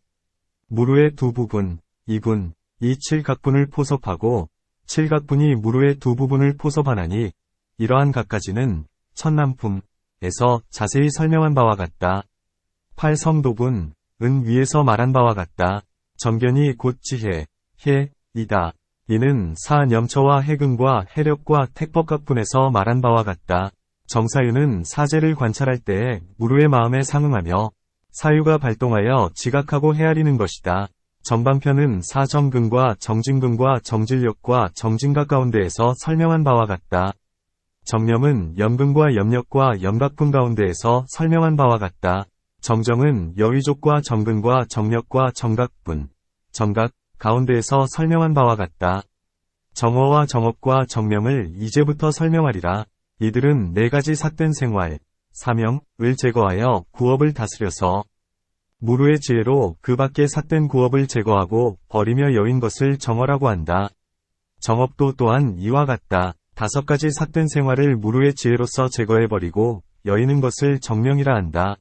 Speaker 1: 무루의 두 부분, 이분, 이 칠각분을 포섭하고 칠각분이 무루의 두 부분을 포섭하나니 이러한 각가지는 천남품에서 자세히 설명한 바와 같다. 팔성도분은 위에서 말한 바와 같다. 정견이 곧 지혜, 해이다. 이는 사념처와 해근과 해력과 택법각분에서 말한 바와 같다. 정사유는 사제를 관찰할 때에 무루의 마음에 상응하며 사유가 발동하여 지각하고 헤아리는 것이다. 전반편은 사정근과 정진근과 정질력과 정진각 가운데에서 설명한 바와 같다. 정념은 염근과 염력과 염각분 가운데에서 설명한 바와 같다. 정정은 여위족과 정근과 정력과 정각분, 정각 가운데에서 설명한 바와 같다. 정어와 정업과 정명을 이제부터 설명하리라. 이들은 네 가지 삿된 생활, 사명을 제거하여 구업을 다스려서 무루의 지혜로 그 밖에 삿된 구업을 제거하고 버리며 여인 것을 정어라고 한다. 정업도 또한 이와 같다. 다섯 가지 삿된 생활을 무루의 지혜로서 제거해버리고 여이는 것을 정명이라 한다.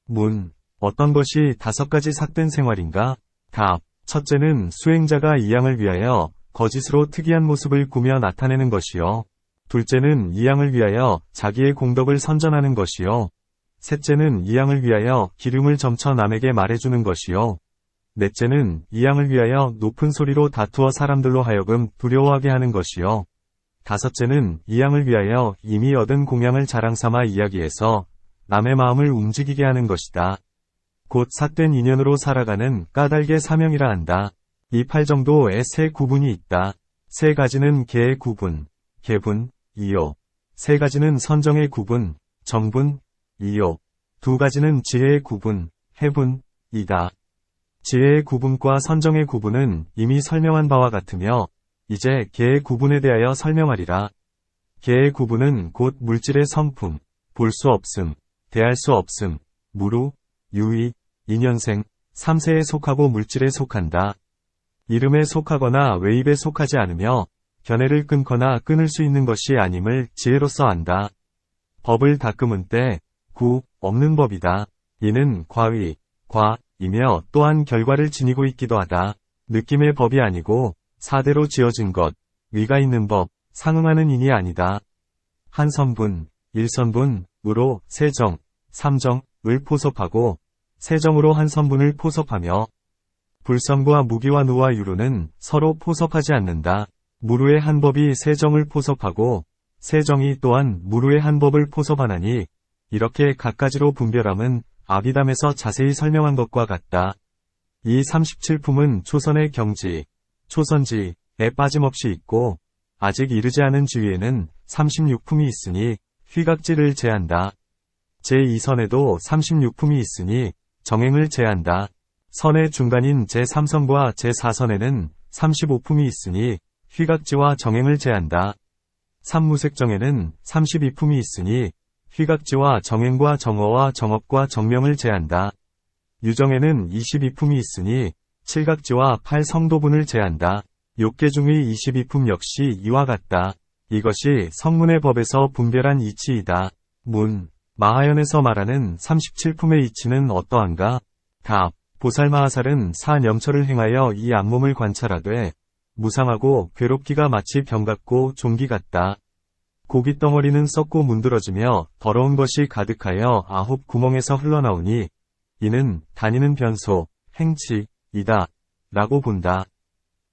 Speaker 1: 문. 어떤 것이 다섯 가지 삿된 생활인가? 답. 첫째는 수행자가 이양을 위하여 거짓으로 특이한 모습을 꾸며 나타내는 것이요. 둘째는 이양을 위하여 자기의 공덕을 선전하는 것이요. 셋째는 이양을 위하여 기름을 점쳐 남에게 말해주는 것이요. 넷째는 이양을 위하여 높은 소리로 다투어 사람들로 하여금 두려워하게 하는 것이요. 다섯째는 이양을 위하여 이미 얻은 공양을 자랑삼아 이야기해서 남의 마음을 움직이게 하는 것이다. 곧 삿된 인연으로 살아가는 까닭의 사명이라 한다. 이 팔 정도의 세 구분이 있다. 세 가지는 계의 구분, 계분, 이요. 세 가지는 선정의 구분, 정분, 이요. 두 가지는 지혜의 구분, 해분, 이다. 지혜의 구분과 선정의 구분은 이미 설명한 바와 같으며 이제 계의 구분에 대하여 설명하리라. 계의 구분은 곧 물질의 성품, 볼 수 없음, 대할 수 없음, 무루, 유의, 인연생, 삼세에 속하고 물질에 속한다. 이름에 속하거나 외입에 속하지 않으며 견해를 끊거나 끊을 수 있는 것이 아님을 지혜로서 안다. 법을 닦음은 때, 구, 없는 법이다. 이는 과위, 과이며 또한 결과를 지니고 있기도 하다. 느낌의 법이 아니고 사대로 지어진 것, 위가 있는 법, 상응하는 인이 아니다. 한 선분, 일선분으로 세정, 삼정을 포섭하고 세정으로 한 선분을 포섭하며 불성과 무기와 누와 유루는 서로 포섭하지 않는다. 무루의 한 법이 세정을 포섭하고 세정이 또한 무루의 한 법을 포섭하나니 이렇게 각가지로 분별함은 아비담에서 자세히 설명한 것과 같다. 이 37품은 초선의 경지, 초선지에 빠짐없이 있고 아직 이르지 않은 지위에는 36품이 있으니 휘각지를 제한다. 제2선에도 36품이 있으니 정행을 제한다. 선의 중간인 제3선과 제4선에는 35품이 있으니 휘각지와 정행을 제한다. 삼무색정에는 32품이 있으니 휘각지와 정행과 정어와 정업과 정명을 제한다. 유정에는 22품이 있으니 칠각지와 팔성도분을 제한다. 욕계중의 22품 역시 이와 같다. 이것이 성문의 법에서 분별한 이치이다. 문, 마하연에서 말하는 37품의 이치는 어떠한가? 답, 보살마하살은 사념처를 행하여 이 앞몸을 관찰하되 무상하고 괴롭기가 마치 병 같고 종기 같다. 고깃덩어리는 썩고 문드러지며 더러운 것이 가득하여 9 구멍에서 흘러나오니 이는 다니는 변소, 행치이다. 라고 본다.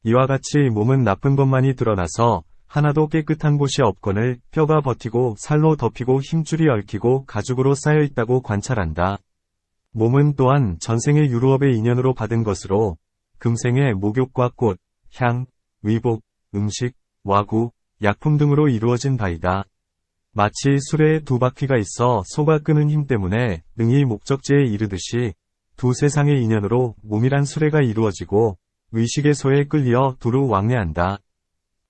Speaker 1: 이와 같이 몸은 나쁜 것만이 드러나서 하나도 깨끗한 곳이 없거늘 뼈가 버티고 살로 덮이고 힘줄이 얽히고 가죽으로 쌓여 있다고 관찰한다. 몸은 또한 전생의 유루업의 인연으로 받은 것으로 금생의 목욕과 꽃, 향, 의복, 음식, 와구, 약품 등으로 이루어진 바이다. 마치 수레에 2바퀴가 있어 소가 끄는 힘 때문에 능히 목적지에 이르듯이 두 세상의 인연으로 몸이란 수레가 이루어지고 의식의 소에 끌려 두루 왕래한다.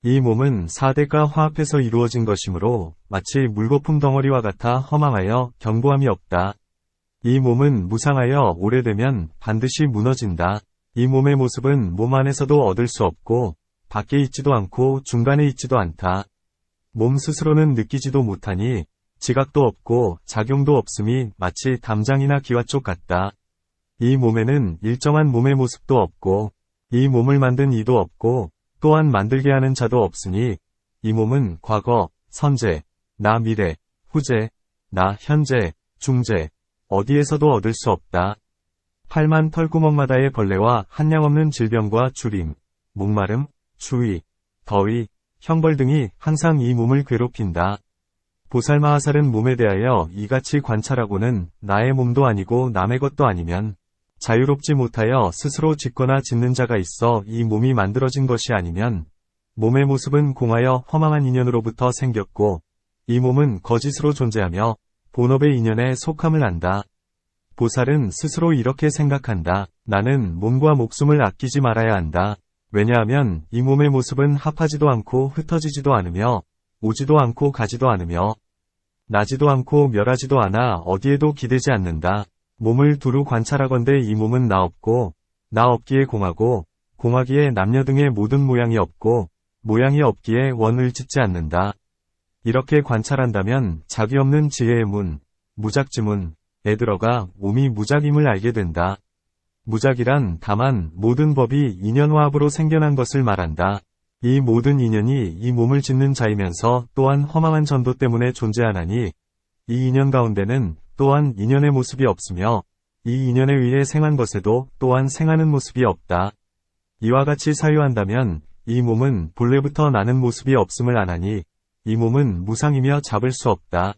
Speaker 1: 이 몸은 4대가 화합해서 이루어진 것이므로 마치 물거품 덩어리와 같아 허망하여 견고함이 없다. 이 몸은 무상하여 오래되면 반드시 무너진다. 이 몸의 모습은 몸 안에서도 얻을 수 없고 밖에 있지도 않고 중간에 있지도 않다. 몸 스스로는 느끼지도 못하니 지각도 없고 작용도 없음이 마치 담장이나 기와쪽 같다. 이 몸에는 일정한 몸의 모습도 없고 이 몸을 만든 이도 없고 또한 만들게 하는 자도 없으니 이 몸은 과거, 선제, 나 미래, 후제, 나 현재, 중제, 어디에서도 얻을 수 없다. 8만 털구멍마다의 벌레와 한량없는 질병과 주림, 목마름, 추위, 더위, 형벌 등이 항상 이 몸을 괴롭힌다. 보살마하살은 몸에 대하여 이같이 관찰하고는 나의 몸도 아니고 남의 것도 아니면 자유롭지 못하여 스스로 짓거나 짓는 자가 있어 이 몸이 만들어진 것이 아니면 몸의 모습은 공하여 허망한 인연으로부터 생겼고 이 몸은 거짓으로 존재하며 본업의 인연에 속함을 안다. 보살은 스스로 이렇게 생각한다. 나는 몸과 목숨을 아끼지 말아야 한다. 왜냐하면 이 몸의 모습은 합하지도 않고 흩어지지도 않으며 오지도 않고 가지도 않으며 나지도 않고 멸하지도 않아 어디에도 기대지 않는다. 몸을 두루 관찰하건대 이 몸은 나 없고 나 없기에 공하고 공하기에 남녀 등의 모든 모양이 없고 모양이 없기에 원을 짓지 않는다. 이렇게 관찰한다면 자기 없는 지혜의 문, 무작지문에 들어가 몸이 무작임을 알게 된다. 무작이란 다만 모든 법이 인연화합으로 생겨난 것을 말한다. 이 모든 인연이 이 몸을 짓는 자이면서 또한 허망한 전도 때문에 존재하나니 이 인연 가운데는 또한 인연의 모습이 없으며 이 인연에 의해 생한 것에도 또한 생하는 모습이 없다. 이와 같이 사유한다면 이 몸은 본래부터 나는 모습이 없음을 아나니 이 몸은 무상이며 잡을 수 없다.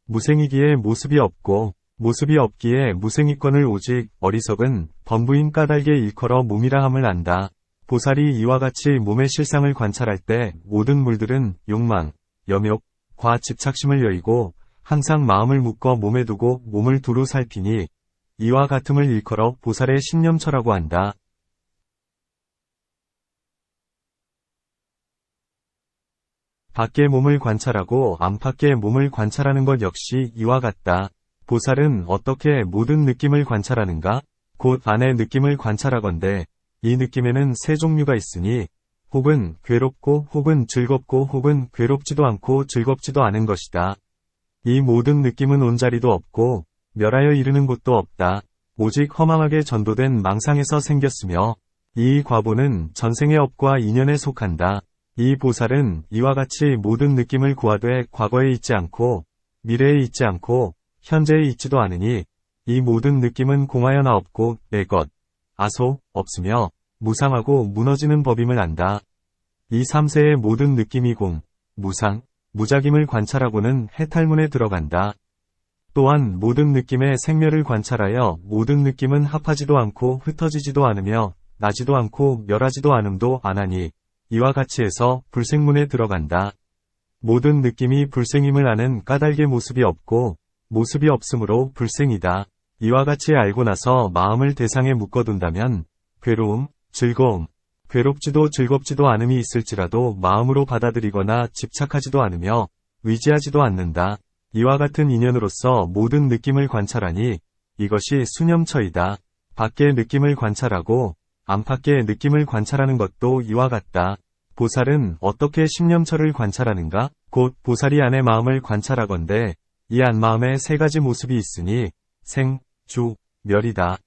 Speaker 1: 무생이기에 모습이 없고 모습이 없기에 무생이권을 오직 어리석은 범부인 까닭에 일컬어 몸이라 함을 안다. 보살이 이와 같이 몸의 실상을 관찰할 때 모든 물들은 욕망, 염욕, 과 집착심을 여의고 항상 마음을 묶어 몸에 두고 몸을 두루 살피니 이와 같음을 일컬어 보살의 신념처라고 한다. 밖의 몸을 관찰하고 안팎의 몸을 관찰하는 것 역시 이와 같다. 보살은 어떻게 모든 느낌을 관찰하는가? 곧 안의 느낌을 관찰하건대 이 느낌에는 세 종류가 있으니 혹은 괴롭고 혹은 즐겁고 혹은 괴롭지도 않고 즐겁지도 않은 것이다. 이 모든 느낌은 온자리도 없고 멸하여 이르는 곳도 없다. 오직 허망하게 전도된 망상에서 생겼으며 이 과보는 전생의 업과 인연에 속한다. 이 보살은 이와 같이 모든 느낌을 구하되 과거에 있지 않고 미래에 있지 않고 현재에 있지도 않으니 이 모든 느낌은 공하여 나 없고 내 것, 아소, 없으며 무상하고 무너지는 법임을 안다. 이 3세의 모든 느낌이 공, 무상, 무작임을 관찰하고는 해탈문에 들어간다. 또한 모든 느낌의 생멸을 관찰하여 모든 느낌은 합하지도 않고 흩어지지도 않으며 나지도 않고 멸하지도 않음도 안하니 이와 같이 해서 불생문에 들어간다. 모든 느낌이 불생임을 아는 까닭의 모습이 없고 모습이 없으므로 불생이다. 이와 같이 알고 나서 마음을 대상에 묶어둔다면 괴로움, 즐거움, 괴롭지도 즐겁지도 않음이 있을지라도 마음으로 받아들이거나 집착하지도 않으며 의지하지도 않는다. 이와 같은 인연으로서 모든 느낌을 관찰하니 이것이 수념처이다. 밖의 느낌을 관찰하고 안팎의 느낌을 관찰하는 것도 이와 같다. 보살은 어떻게 신념처를 관찰하는가? 곧 보살이 안의 마음을 관찰하건대 이 안마음에 세 가지 모습이 있으니 생, 주, 멸이다.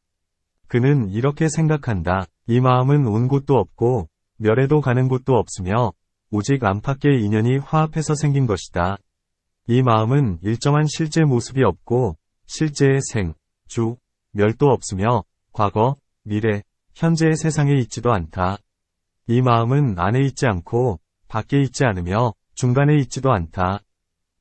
Speaker 1: 그는 이렇게 생각한다. 이 마음은 온 곳도 없고 멸에도 가는 곳도 없으며 오직 안팎의 인연이 화합해서 생긴 것이다. 이 마음은 일정한 실제 모습이 없고 실제의 생, 주, 멸도 없으며 과거, 미래, 현재의 세상에 있지도 않다. 이 마음은 안에 있지 않고 밖에 있지 않으며 중간에 있지도 않다.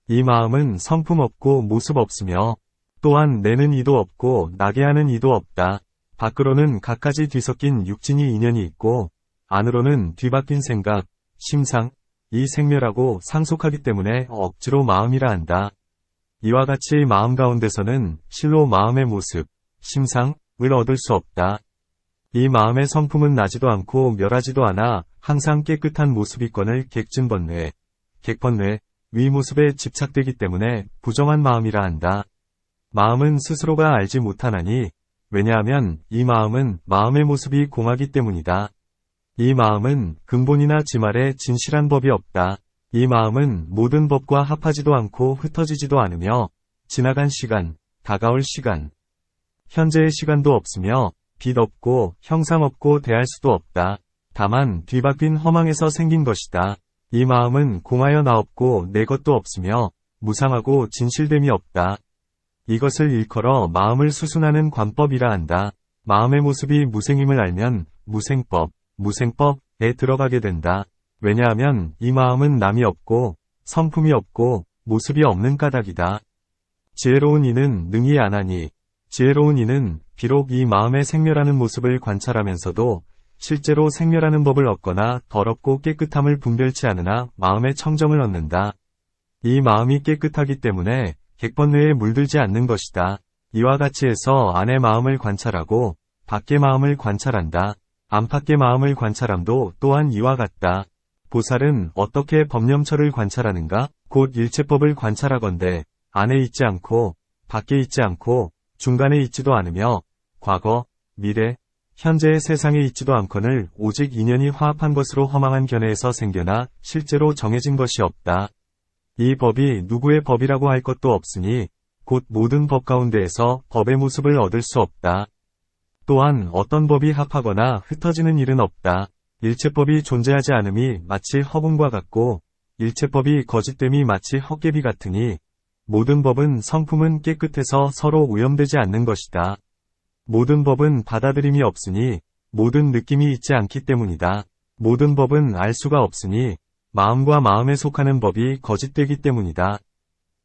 Speaker 1: 이 마음은 성품 없고 모습 없으며 또한 내는 이도 없고 나게 하는 이도 없다. 밖으로는 갖가지 뒤섞인 육진이 인연이 있고 안으로는 뒤바뀐 생각, 심상, 이 생멸하고 상속하기 때문에 억지로 마음이라 한다. 이와 같이 마음 가운데서는 실로 마음의 모습, 심상을 얻을 수 없다. 이 마음의 성품은 나지도 않고 멸하지도 않아 항상 깨끗한 모습이건을 객진번뇌, 객번뇌, 위 모습에 집착되기 때문에 부정한 마음이라 한다. 마음은 스스로가 알지 못하나니 왜냐하면 이 마음은 마음의 모습이 공하기 때문이다. 이 마음은 근본이나 지말에 진실한 법이 없다. 이 마음은 모든 법과 합하지도 않고 흩어지지도 않으며 지나간 시간, 다가올 시간, 현재의 시간도 없으며 빛 없고 형상 없고 대할 수도 없다. 다만 뒤바뀐 허망에서 생긴 것이다. 이 마음은 공하여 나 없고 내 것도 없으며 무상하고 진실됨이 없다. 이것을 일컬어 마음을 수순하는 관법이라 한다. 마음의 모습이 무생임을 알면 무생법, 무생법에 들어가게 된다. 왜냐하면 이 마음은 남이 없고 성품이 없고 모습이 없는 까닭이다. 지혜로운 이는 능히 안하니 지혜로운 이는 비록 이 마음의 생멸하는 모습을 관찰하면서도 실제로 생멸하는 법을 얻거나 더럽고 깨끗함을 분별치 않으나 마음의 청정을 얻는다. 이 마음이 깨끗하기 때문에 객번뇌에 물들지 않는 것이다. 이와 같이 해서 안의 마음을 관찰하고 밖의 마음을 관찰한다. 안팎의 마음을 관찰함도 또한 이와 같다. 보살은 어떻게 법념처를 관찰하는가? 곧 일체법을 관찰하건대 안에 있지 않고 밖에 있지 않고 중간에 있지도 않으며 과거, 미래, 현재의 세상에 있지도 않거늘 오직 인연이 화합한 것으로 허망한 견해에서 생겨나 실제로 정해진 것이 없다. 이 법이 누구의 법이라고 할 것도 없으니 곧 모든 법 가운데에서 법의 모습을 얻을 수 없다. 또한 어떤 법이 합하거나 흩어지는 일은 없다. 일체법이 존재하지 않음이 마치 허공과 같고 일체법이 거짓됨이 마치 헛개비 같으니 모든 법은 성품은 깨끗해서 서로 오염되지 않는 것이다. 모든 법은 받아들임이 없으니 모든 느낌이 있지 않기 때문이다. 모든 법은 알 수가 없으니 마음과 마음에 속하는 법이 거짓되기 때문이다.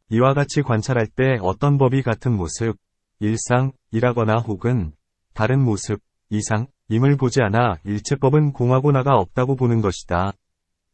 Speaker 1: 이와 같이 관찰할 때 어떤 법이 같은 모습, 일상이라거나 혹은 다른 모습, 이상임을 보지 않아 일체법은 공하고 나가 없다고 보는 것이다.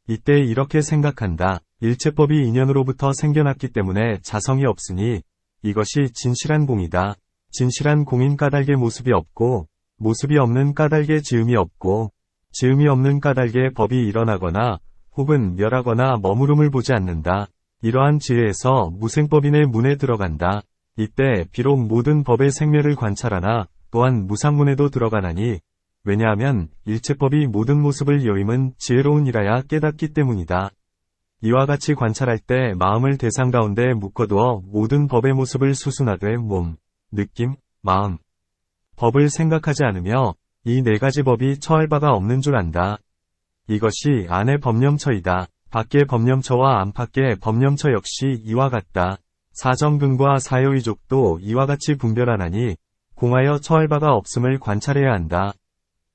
Speaker 1: 이때 이렇게 생각한다. 일체법이 인연으로부터 생겨났기 때문에 자성이 없으니 이것이 진실한 공이다. 진실한 공인 까닭의 모습이 없고 모습이 없는 까닭의 지음이 없고 지음이 없는 까닭의 법이 일어나거나 혹은 멸하거나 머무름을 보지 않는다. 이러한 지혜에서 무생법인의 문에 들어간다. 이때 비록 모든 법의 생멸을 관찰하나 또한 무상문에도 들어가나니 왜냐하면 일체법이 모든 모습을 여임은 지혜로운 이라야 깨닫기 때문이다. 이와 같이 관찰할 때 마음을 대상 가운데 묶어두어 모든 법의 모습을 수순하되 몸, 느낌, 마음, 법을 생각하지 않으며 이 네 가지 법이 처할 바가 없는 줄 안다. 이것이 안의 법념처이다. 밖의 법념처와 안팎의 법념처 역시 이와 같다. 사정근과 사요의족도 이와 같이 분별하나니 공하여 처할 바가 없음을 관찰해야 한다.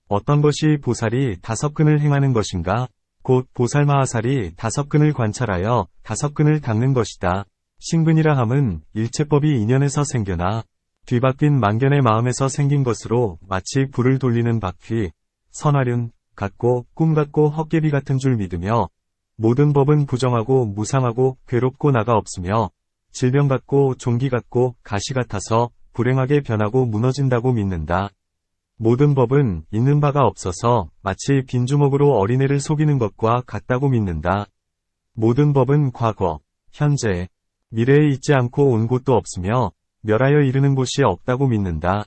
Speaker 1: 어떤 것이 보살이 다섯 근을 행하는 것인가? 곧 보살마하살이 다섯 근을 관찰하여 다섯 근을 닦는 것이다. 신근이라 함은 일체법이 인연에서 생겨나 뒤바뀐 만견의 마음에서 생긴 것으로 마치 불을 돌리는 바퀴, 선화륜 같고 꿈 같고 헛개비 같은 줄 믿으며 모든 법은 부정하고 무상하고 괴롭고 나가 없으며 질병 같고 종기 같고 가시 같아서 불행하게 변하고 무너진다고 믿는다. 모든 법은 있는 바가 없어서 마치 빈주먹으로 어린애를 속이는 것과 같다고 믿는다. 모든 법은 과거, 현재, 미래에 있지 않고 온 곳도 없으며 멸하여 이르는 곳이 없다고 믿는다.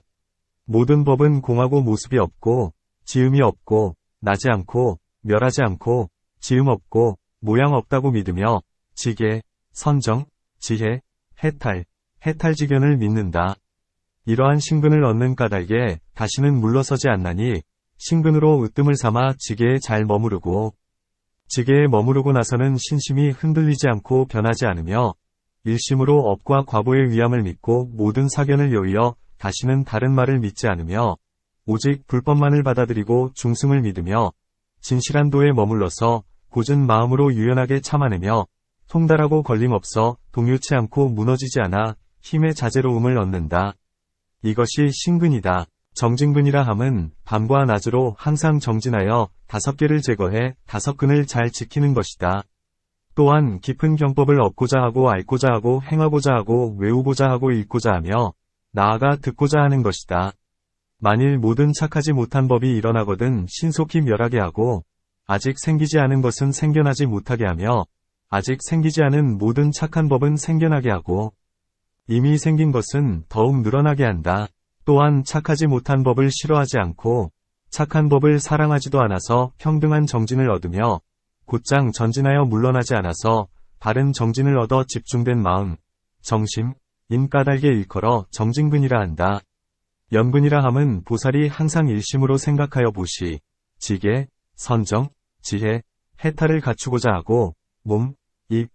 Speaker 1: 모든 법은 공하고 모습이 없고 지음이 없고 나지 않고 멸하지 않고 지음 없고 모양 없다고 믿으며 지계, 선정, 지혜, 해탈, 해탈지견을 믿는다. 이러한 신근을 얻는 까닭에 다시는 물러서지 않나니 신근으로 으뜸을 삼아 지계에 잘 머무르고 지계에 머무르고 나서는 신심이 흔들리지 않고 변하지 않으며 일심으로 업과 과보의 위함을 믿고 모든 사견을 여의어 다시는 다른 말을 믿지 않으며 오직 불법만을 받아들이고 중승을 믿으며 진실한 도에 머물러서 고진 마음으로 유연하게 참아내며 통달하고 걸림없어 동요치 않고 무너지지 않아 힘의 자제로움을 얻는다. 이것이 신근이다. 정진근이라 함은 밤과 낮으로 항상 정진하여 5개를 제거해 5근을 잘 지키는 것이다. 또한 깊은 경법을 얻고자 하고 알고자 하고 행하고자 하고 외우고자 하고 읽고자 하며 나아가 듣고자 하는 것이다. 만일 모든 착하지 못한 법이 일어나거든 신속히 멸하게 하고 아직 생기지 않은 것은 생겨나지 못하게 하며 아직 생기지 않은 모든 착한 법은 생겨나게 하고 이미 생긴 것은 더욱 늘어나게 한다. 또한 착하지 못한 법을 싫어하지 않고 착한 법을 사랑하지도 않아서 평등한 정진을 얻으며 곧장 전진하여 물러나지 않아서 바른 정진을 얻어 집중된 마음, 정심, 인까닭에 일컬어 정진근이라 한다. 연근이라 함은 보살이 항상 일심으로 생각하여 보시, 지계, 선정, 지혜, 해탈을 갖추고자 하고 몸, 입,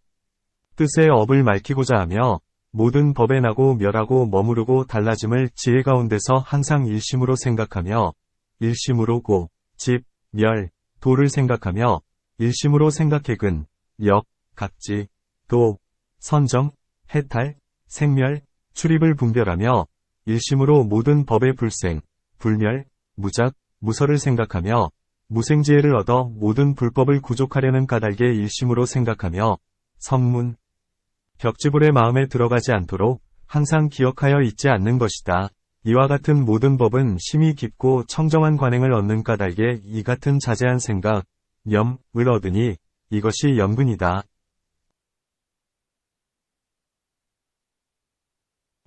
Speaker 1: 뜻의 업을 밝히고자 하며 모든 법에 나고 멸하고 머무르고 달라짐을 지혜 가운데서 항상 일심으로 생각하며 일심으로 고, 집, 멸, 도를 생각하며 일심으로 생각해 근, 역, 각지, 도, 선정, 해탈, 생멸, 출입을 분별하며 일심으로 모든 법의 불생, 불멸, 무작, 무설을 생각하며 무생지혜를 얻어 모든 불법을 구족하려는 까닭에 일심으로 생각하며 성문, 벽지불의 마음에 들어가지 않도록 항상 기억하여 잊지 않는 것이다. 이와 같은 모든 법은 심히 깊고 청정한 관행을 얻는 까닭에 이 같은 자제한 생각, 염을 얻으니 이것이 연근이다.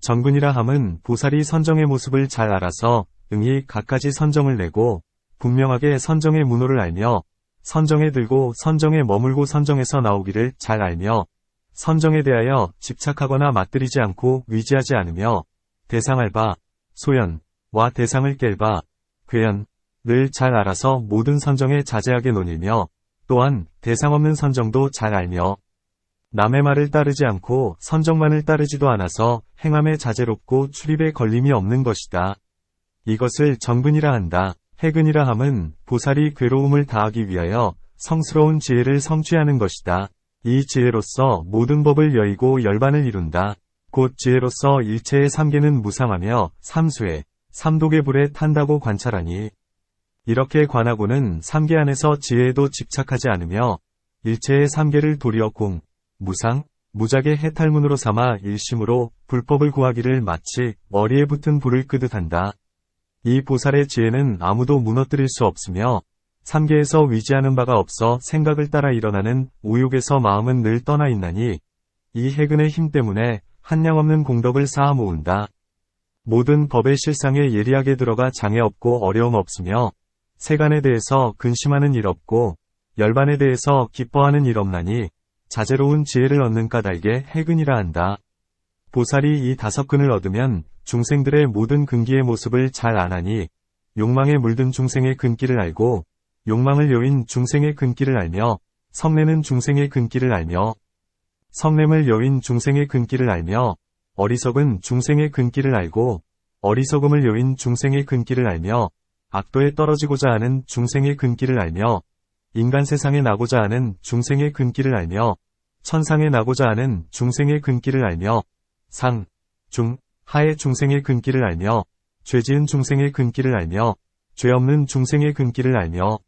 Speaker 1: 정근이라 함은 보살이 선정의 모습을 잘 알아서 응이 갖가지 선정을 내고 분명하게 선정의 문호를 알며 선정에 들고 선정에 머물고 선정에서 나오기를 잘 알며 선정에 대하여 집착하거나 맞들이지 않고 위지하지 않으며 대상할 바, 소연과 대상을 깰 바, 괴연을 잘 알아서 모든 선정에 자제하게 논이며 또한 대상 없는 선정도 잘 알며 남의 말을 따르지 않고 선정만을 따르지도 않아서 행함에 자제롭고 출입에 걸림이 없는 것이다. 이것을 정근이라 한다. 해근이라 함은 보살이 괴로움을 다하기 위하여 성스러운 지혜를 성취하는 것이다. 이 지혜로서 모든 법을 여의고 열반을 이룬다. 곧 지혜로서 일체의 삼계는 무상하며 삼수에, 삼독의 불에 탄다고 관찰하니 이렇게 관하고는 삼계 안에서 지혜에도 집착하지 않으며 일체의 삼계를 도리어 공, 무상, 무작의 해탈문으로 삼아 일심으로 불법을 구하기를 마치 머리에 붙은 불을 끄듯 한다. 이 보살의 지혜는 아무도 무너뜨릴 수 없으며 삼계에서 위지하는 바가 없어 생각을 따라 일어나는 우욕에서 마음은 늘 떠나 있나니 이 해근의 힘 때문에 한량없는 공덕을 쌓아 모은다. 모든 법의 실상에 예리하게 들어가 장애 없고 어려움 없으며 세간에 대해서 근심하는 일 없고 열반에 대해서 기뻐하는 일 없나니 자제로운 지혜를 얻는 까닭에 해근이라 한다. 보살이 이 5근을 얻으면 중생들의 모든 근기의 모습을 잘 아나니 욕망에 물든 중생의 근기를 알고 욕망을 여인 중생의 근기를 알며 성내는 중생의 근기를 알며 성냄을 여인 중생의 근기를 알며 어리석은 중생의 근기를 알고 어리석음을 여인 중생의 근기를 알며 악도에 떨어지고자 하는 중생의 근기를 알며 인간 세상에 나고자 하는 중생의 근기를 알며 천상에 나고자 하는 중생의 근기를 알며 상, 중, 하의 중생의 근기를 알며 죄지은 중생의 근기를 알며 죄 없는 중생의 근기를 알며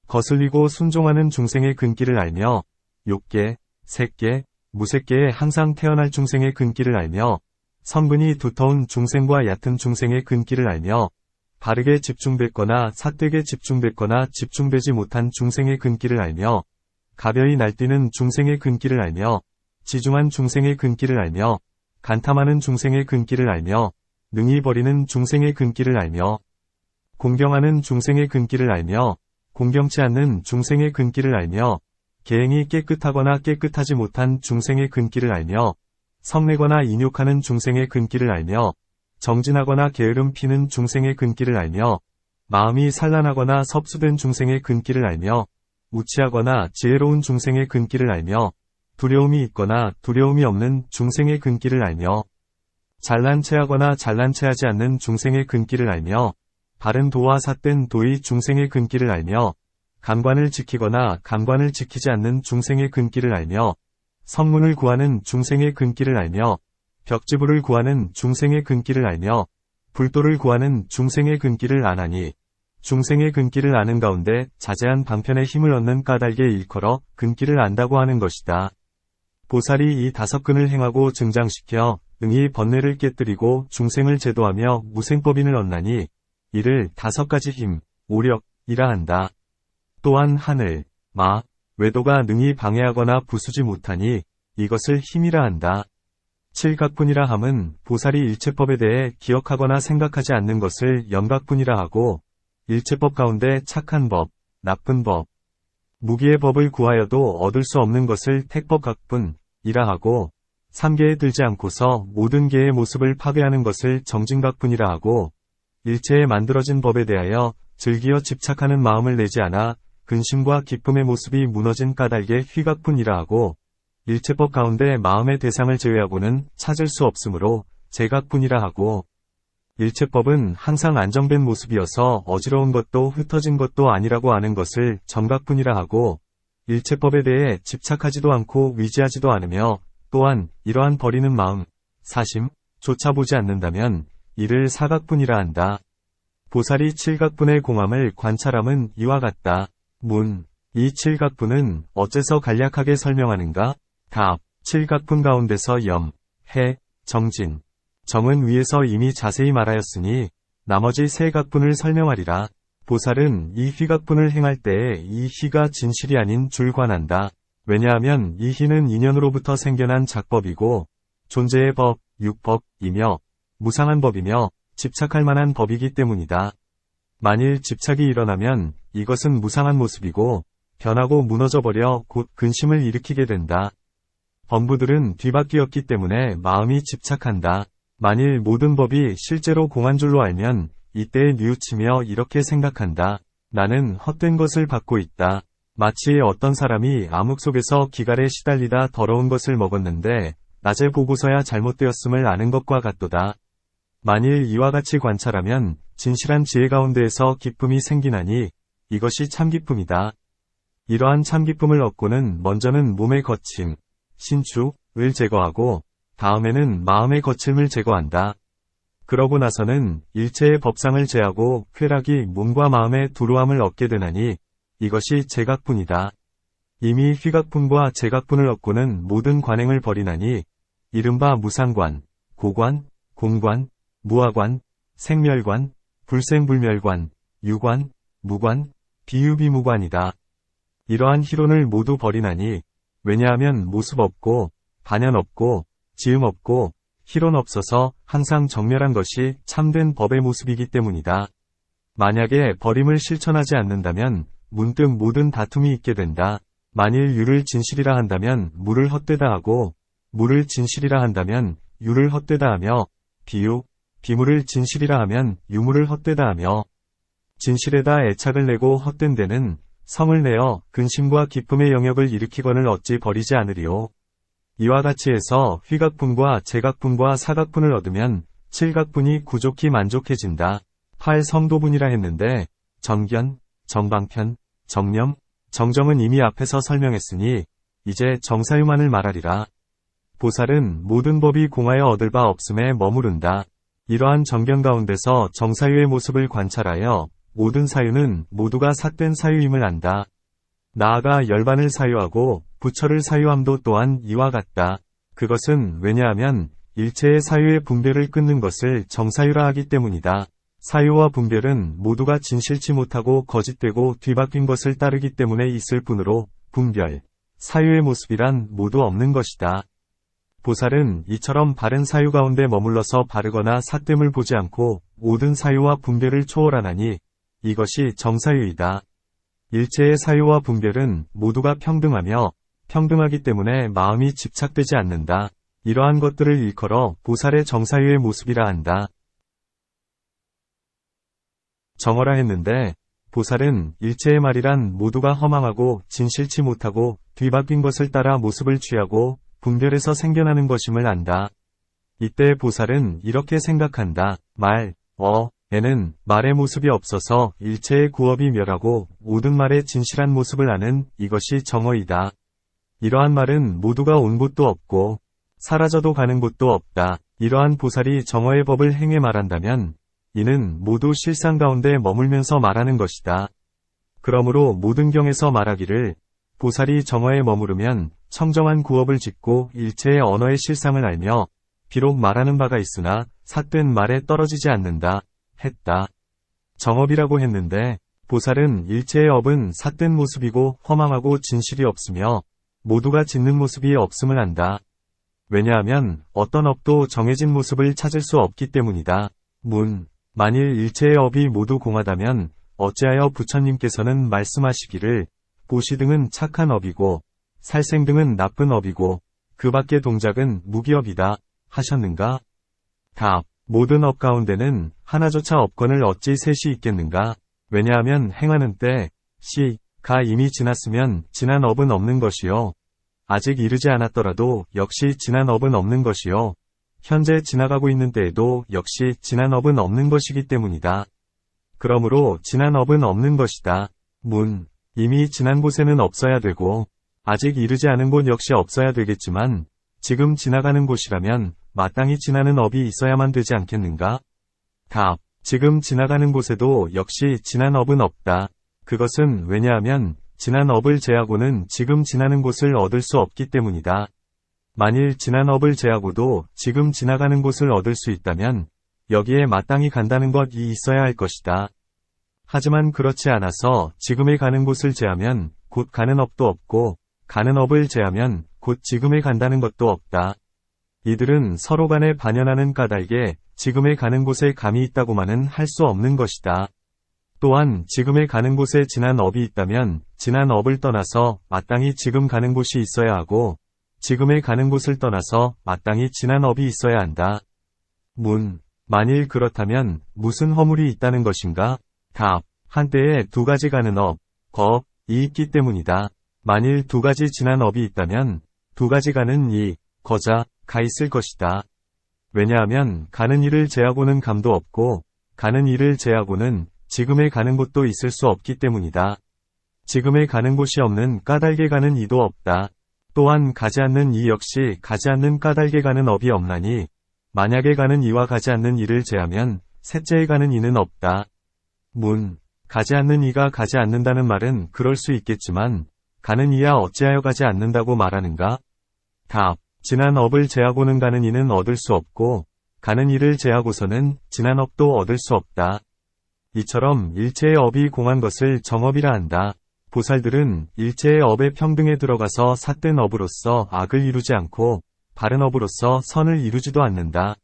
Speaker 1: 거슬리고 순종하는 중생의 근기를 알며 욕계, 색계, 무색계에 항상 태어날 중생의 근기를 알며 성분이 두터운 중생과 얕은 중생의 근기를 알며 바르게 집중됐거나 삿되게 집중됐거나 집중되지 못한 중생의 근기를 알며 가벼이 날뛰는 중생의 근기를 알며 지중한 중생의 근기를 알며 간탐하는 중생의 근기를 알며 능히 버리는 중생의 근기를 알며 공경하는 중생의 근기를 알며 공경치 않는 중생의 근기를 알며 계행이 깨끗하거나 깨끗하지 못한 중생의 근기를 알며 성내거나 인욕하는 중생의 근기를 알며 정진하거나 게으름 피는 중생의 근기를 알며 마음이 산란하거나 섭수된 중생의 근기를 알며 우치하거나 지혜로운 중생의 근기를 알며 두려움이 있거나 두려움이 없는 중생의 근기를 알며 잘난 체하거나 잘난 체하지 않는 중생의 근기를 알며 바른 도와 삿된 도의 중생의 근기를 알며 감관을 지키거나 감관을 지키지 않는 중생의 근기를 알며 성문을 구하는 중생의 근기를 알며 벽지부를 구하는 중생의 근기를 알며 불도를 구하는 중생의 근기를 아나니 중생의 근기를 아는 가운데 자제한 방편의 힘을 얻는 까닭에 일컬어 근기를 안다고 하는 것이다. 보살이 이 5근을 행하고 증장시켜 응이 번뇌를 깨뜨리고 중생을 제도하며 무생법인을 얻나니 이를 5가지 힘, 오력이라 한다. 또한 하늘, 마, 외도가 능히 방해하거나 부수지 못하니 이것을 힘이라 한다. 7각분이라 함은 보살이 일체법에 대해 기억하거나 생각하지 않는 것을 염각분이라 하고 일체법 가운데 착한 법, 나쁜 법, 무기의 법을 구하여도 얻을 수 없는 것을 택법각분이라 하고 3계에 들지 않고서 모든 계의 모습을 파괴하는 것을 정진각분이라 하고 일체에 만들어진 법에 대하여 즐기어 집착하는 마음을 내지 않아 근심과 기쁨의 모습이 무너진 까닭에 휘각분이라 하고 일체법 가운데 마음의 대상을 제외하고는 찾을 수 없으므로 제각분이라 하고 일체법은 항상 안정된 모습이어서 어지러운 것도 흩어진 것도 아니라고 아는 것을 정각분이라 하고 일체법에 대해 집착하지도 않고 위지하지도 않으며 또한 이러한 버리는 마음, 사심, 조차 보지 않는다면 이를 사각분이라 한다. 보살이 7각분의 공함을 관찰함은 이와 같다. 문, 이 7각분은 어째서 간략하게 설명하는가? 답, 7각분 가운데서 염, 해, 정진, 정은 위에서 이미 자세히 말하였으니 나머지 3각분을 설명하리라. 보살은 이 휘각분을 행할 때에 이 희가 진실이 아닌 줄 관한다. 왜냐하면 이 희는 인연으로부터 생겨난 작법이고 존재의 법, 육법이며 무상한 법이며 집착할 만한 법이기 때문이다. 만일 집착이 일어나면 이것은 무상한 모습이고 변하고 무너져버려 곧 근심을 일으키게 된다. 범부들은 뒤바뀌었기 때문에 마음이 집착한다. 만일 모든 법이 실제로 공한 줄로 알면 이때에 뉘우치며 이렇게 생각한다. 나는 헛된 것을 받고 있다. 마치 어떤 사람이 암흑 속에서 기갈에 시달리다 더러운 것을 먹었는데 낮에 보고서야 잘못되었음을 아는 것과 같도다. 만일 이와 같이 관찰하면 진실한 지혜 가운데에서 기쁨이 생기나니 이것이 참기쁨이다. 이러한 참기쁨을 얻고는 먼저는 몸의 거침, 신축을 제거하고 다음에는 마음의 거침을 제거한다. 그러고 나서는 일체의 법상을 제하고 쾌락이 몸과 마음의 두루함을 얻게 되나니 이것이 제각분이다. 이미 휘각분과 제각분을 얻고는 모든 관행을 버리나니 이른바 무상관, 고관, 공관, 무아관, 생멸관, 불생불멸관, 유관, 무관, 비유비무관이다. 이러한 희론을 모두 버리나니 왜냐하면 모습 없고 반연 없고 지음 없고 희론 없어서 항상 정멸한 것이 참된 법의 모습이기 때문이다. 만약에 버림을 실천하지 않는다면 문득 모든 다툼이 있게 된다. 만일 유를 진실이라 한다면 무를 헛되다 하고 무를 진실이라 한다면 유를 헛되다 하며 비무를 진실이라 하면 유무를 헛되다 하며 진실에다 애착을 내고 헛된 데는 성을 내어 근심과 기쁨의 영역을 일으키거늘 어찌 버리지 않으리요. 이와 같이 해서 휘각분과 제각분과 사각분을 얻으면 7각분이 구족히 만족해진다. 8성도분이라 했는데 정견, 정방편, 정념, 정정은 이미 앞에서 설명했으니 이제 정사유만을 말하리라. 보살은 모든 법이 공하여 얻을 바 없음에 머무른다. 이러한 정견 가운데서 정사유의 모습을 관찰하여 모든 사유는 모두가 삿된 사유임을 안다. 나아가 열반을 사유하고 부처를 사유함도 또한 이와 같다. 그것은 왜냐하면 일체의 사유의 분별을 끊는 것을 정사유라 하기 때문이다. 사유와 분별은 모두가 진실치 못하고 거짓되고 뒤바뀐 것을 따르기 때문에 있을 뿐으로 분별, 사유의 모습이란 모두 없는 것이다. 보살은 이처럼 바른 사유 가운데 머물러서 바르거나 삿됨을 보지 않고 모든 사유와 분별을 초월하나니 이것이 정사유이다. 일체의 사유와 분별은 모두가 평등하며 평등하기 때문에 마음이 집착되지 않는다. 이러한 것들을 일컬어 보살의 정사유의 모습이라 한다. 정어라 했는데 보살은 일체의 말이란 모두가 허망하고 진실치 못하고 뒤바뀐 것을 따라 모습을 취하고 분별에서 생겨나는 것임을 안다. 이때 보살은 이렇게 생각한다. 에는 말의 모습이 없어서 일체의 구업이 멸하고 모든 말의 진실한 모습을 아는 이것이 정어이다. 이러한 말은 모두가 온 곳도 없고 사라져도 가는 곳도 없다. 이러한 보살이 정어의 법을 행해 말한다면 이는 모두 실상 가운데 머물면서 말하는 것이다. 그러므로 모든 경에서 말하기를 보살이 정어에 머무르면 청정한 구업을 짓고 일체의 언어의 실상을 알며 비록 말하는 바가 있으나 삿된 말에 떨어지지 않는다 했다. 정업이라고 했는데 보살은 일체의 업은 삿된 모습이고 허망하고 진실이 없으며 모두가 짓는 모습이 없음을 안다. 왜냐하면 어떤 업도 정해진 모습을 찾을 수 없기 때문이다. 만일 일체의 업이 모두 공하다면 어찌하여 부처님께서는 말씀하시기를 보시 등은 착한 업이고 살생 등은 나쁜 업이고 그 밖의 동작은 무기업이다 하셨는가? 답. 모든 업 가운데는 하나조차 없건을 어찌 셋이 있겠는가? 왜냐하면 행하는 때 가 이미 지났으면 지난 업은 없는 것이요. 아직 이르지 않았더라도 역시 지난 업은 없는 것이요. 현재 지나가고 있는 때에도 역시 지난 업은 없는 것이기 때문이다. 그러므로 지난 업은 없는 것이다. 이미 지난 곳에는 없어야 되고 아직 이르지 않은 곳 역시 없어야 되겠지만 지금 지나가는 곳이라면 마땅히 지나는 업이 있어야만 되지 않겠는가? 답. 지금 지나가는 곳에도 역시 지난 업은 없다. 그것은 왜냐하면 지난 업을 제하고는 지금 지나는 곳을 얻을 수 없기 때문이다. 만일 지난 업을 제하고도 지금 지나가는 곳을 얻을 수 있다면 여기에 마땅히 간다는 것이 있어야 할 것이다. 하지만 그렇지 않아서 지금에 가는 곳을 제하면 곧 가는 업도 없고 가는 업을 제하면 곧 지금에 간다는 것도 없다. 이들은 서로 간에 반연하는 까닭에 지금에 가는 곳에 감이 있다고만은 할 수 없는 것이다. 또한 지금에 가는 곳에 지난 업이 있다면 지난 업을 떠나서 마땅히 지금 가는 곳이 있어야 하고 지금에 가는 곳을 떠나서 마땅히 지난 업이 있어야 한다. 만일 그렇다면 무슨 허물이 있다는 것인가? 답. 한때에 두 가지 가는 업, 이 있기 때문이다. 만일 두 가지 지난 업이 있다면 두 가지 가는 가 있을 것이다. 왜냐하면 가는 일을 제하고는 감도 없고 가는 일을 제하고는 지금에 가는 곳도 있을 수 없기 때문이다. 지금에 가는 곳이 없는 까닭에 가는 이도 없다. 또한 가지 않는 이 역시 가지 않는 까닭에 가는 업이 없나니 만약에 가는 이와 가지 않는 이를 제하면 셋째에 가는 이는 없다. 가지 않는 이가 가지 않는다는 말은 그럴 수 있겠지만 가는 이야 어찌하여 가지 않는다고 말하는가? 답. 지난 업을 제하고는 가는 이는 얻을 수 없고 가는 이를 제하고서는 지난 업도 얻을 수 없다. 이처럼 일체의 업이 공한 것을 정업이라 한다. 보살들은 일체의 업의 평등에 들어가서 삿된 업으로서 악을 이루지 않고 바른 업으로서 선을 이루지도 않는다.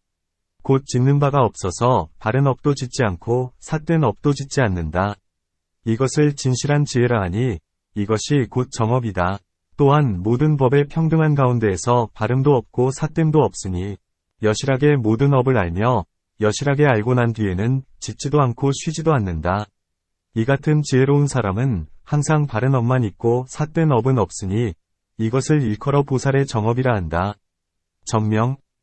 Speaker 1: 곧 짓는 바가 없어서 바른 업도 짓지 않고 삿된 업도 짓지 않는다. 이것을 진실한 지혜라 하니 이것이 곧 정업이다. 또한 모든 법의 평등한 가운데에서 바름도 없고 삿됨도 없으니 여실하게 모든 업을 알며 여실하게 알고 난 뒤에는 짓지도 않고 쉬지도 않는다. 이 같은 지혜로운 사람은 항상 바른 업만 있고 삿된 업은 없으니 이것을 일컬어 보살의 정업이라 한다.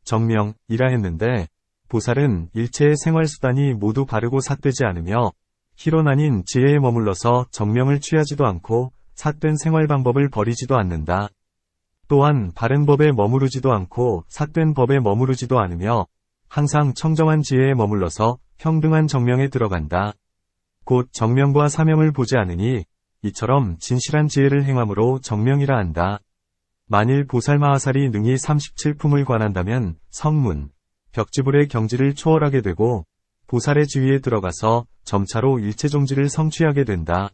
Speaker 1: 정명이라 했는데 보살은 일체의 생활수단이 모두 바르고 삿되지 않으며 희론 아닌 지혜에 머물러서 정명을 취하지도 않고 삿된 생활 방법을 버리지도 않는다. 또한 바른 법에 머무르지도 않고 삿된 법에 머무르지도 않으며 항상 청정한 지혜에 머물러서 평등한 정명에 들어간다. 곧 정명과 사명을 보지 않으니 이처럼 진실한 지혜를 행함으로 정명이라 한다. 만일 보살마하살이 능히 37품을 관한다면 성문, 벽지불의 경지를 초월하게 되고 보살의 지위에 들어가서 점차로 일체종지를 성취하게 된다.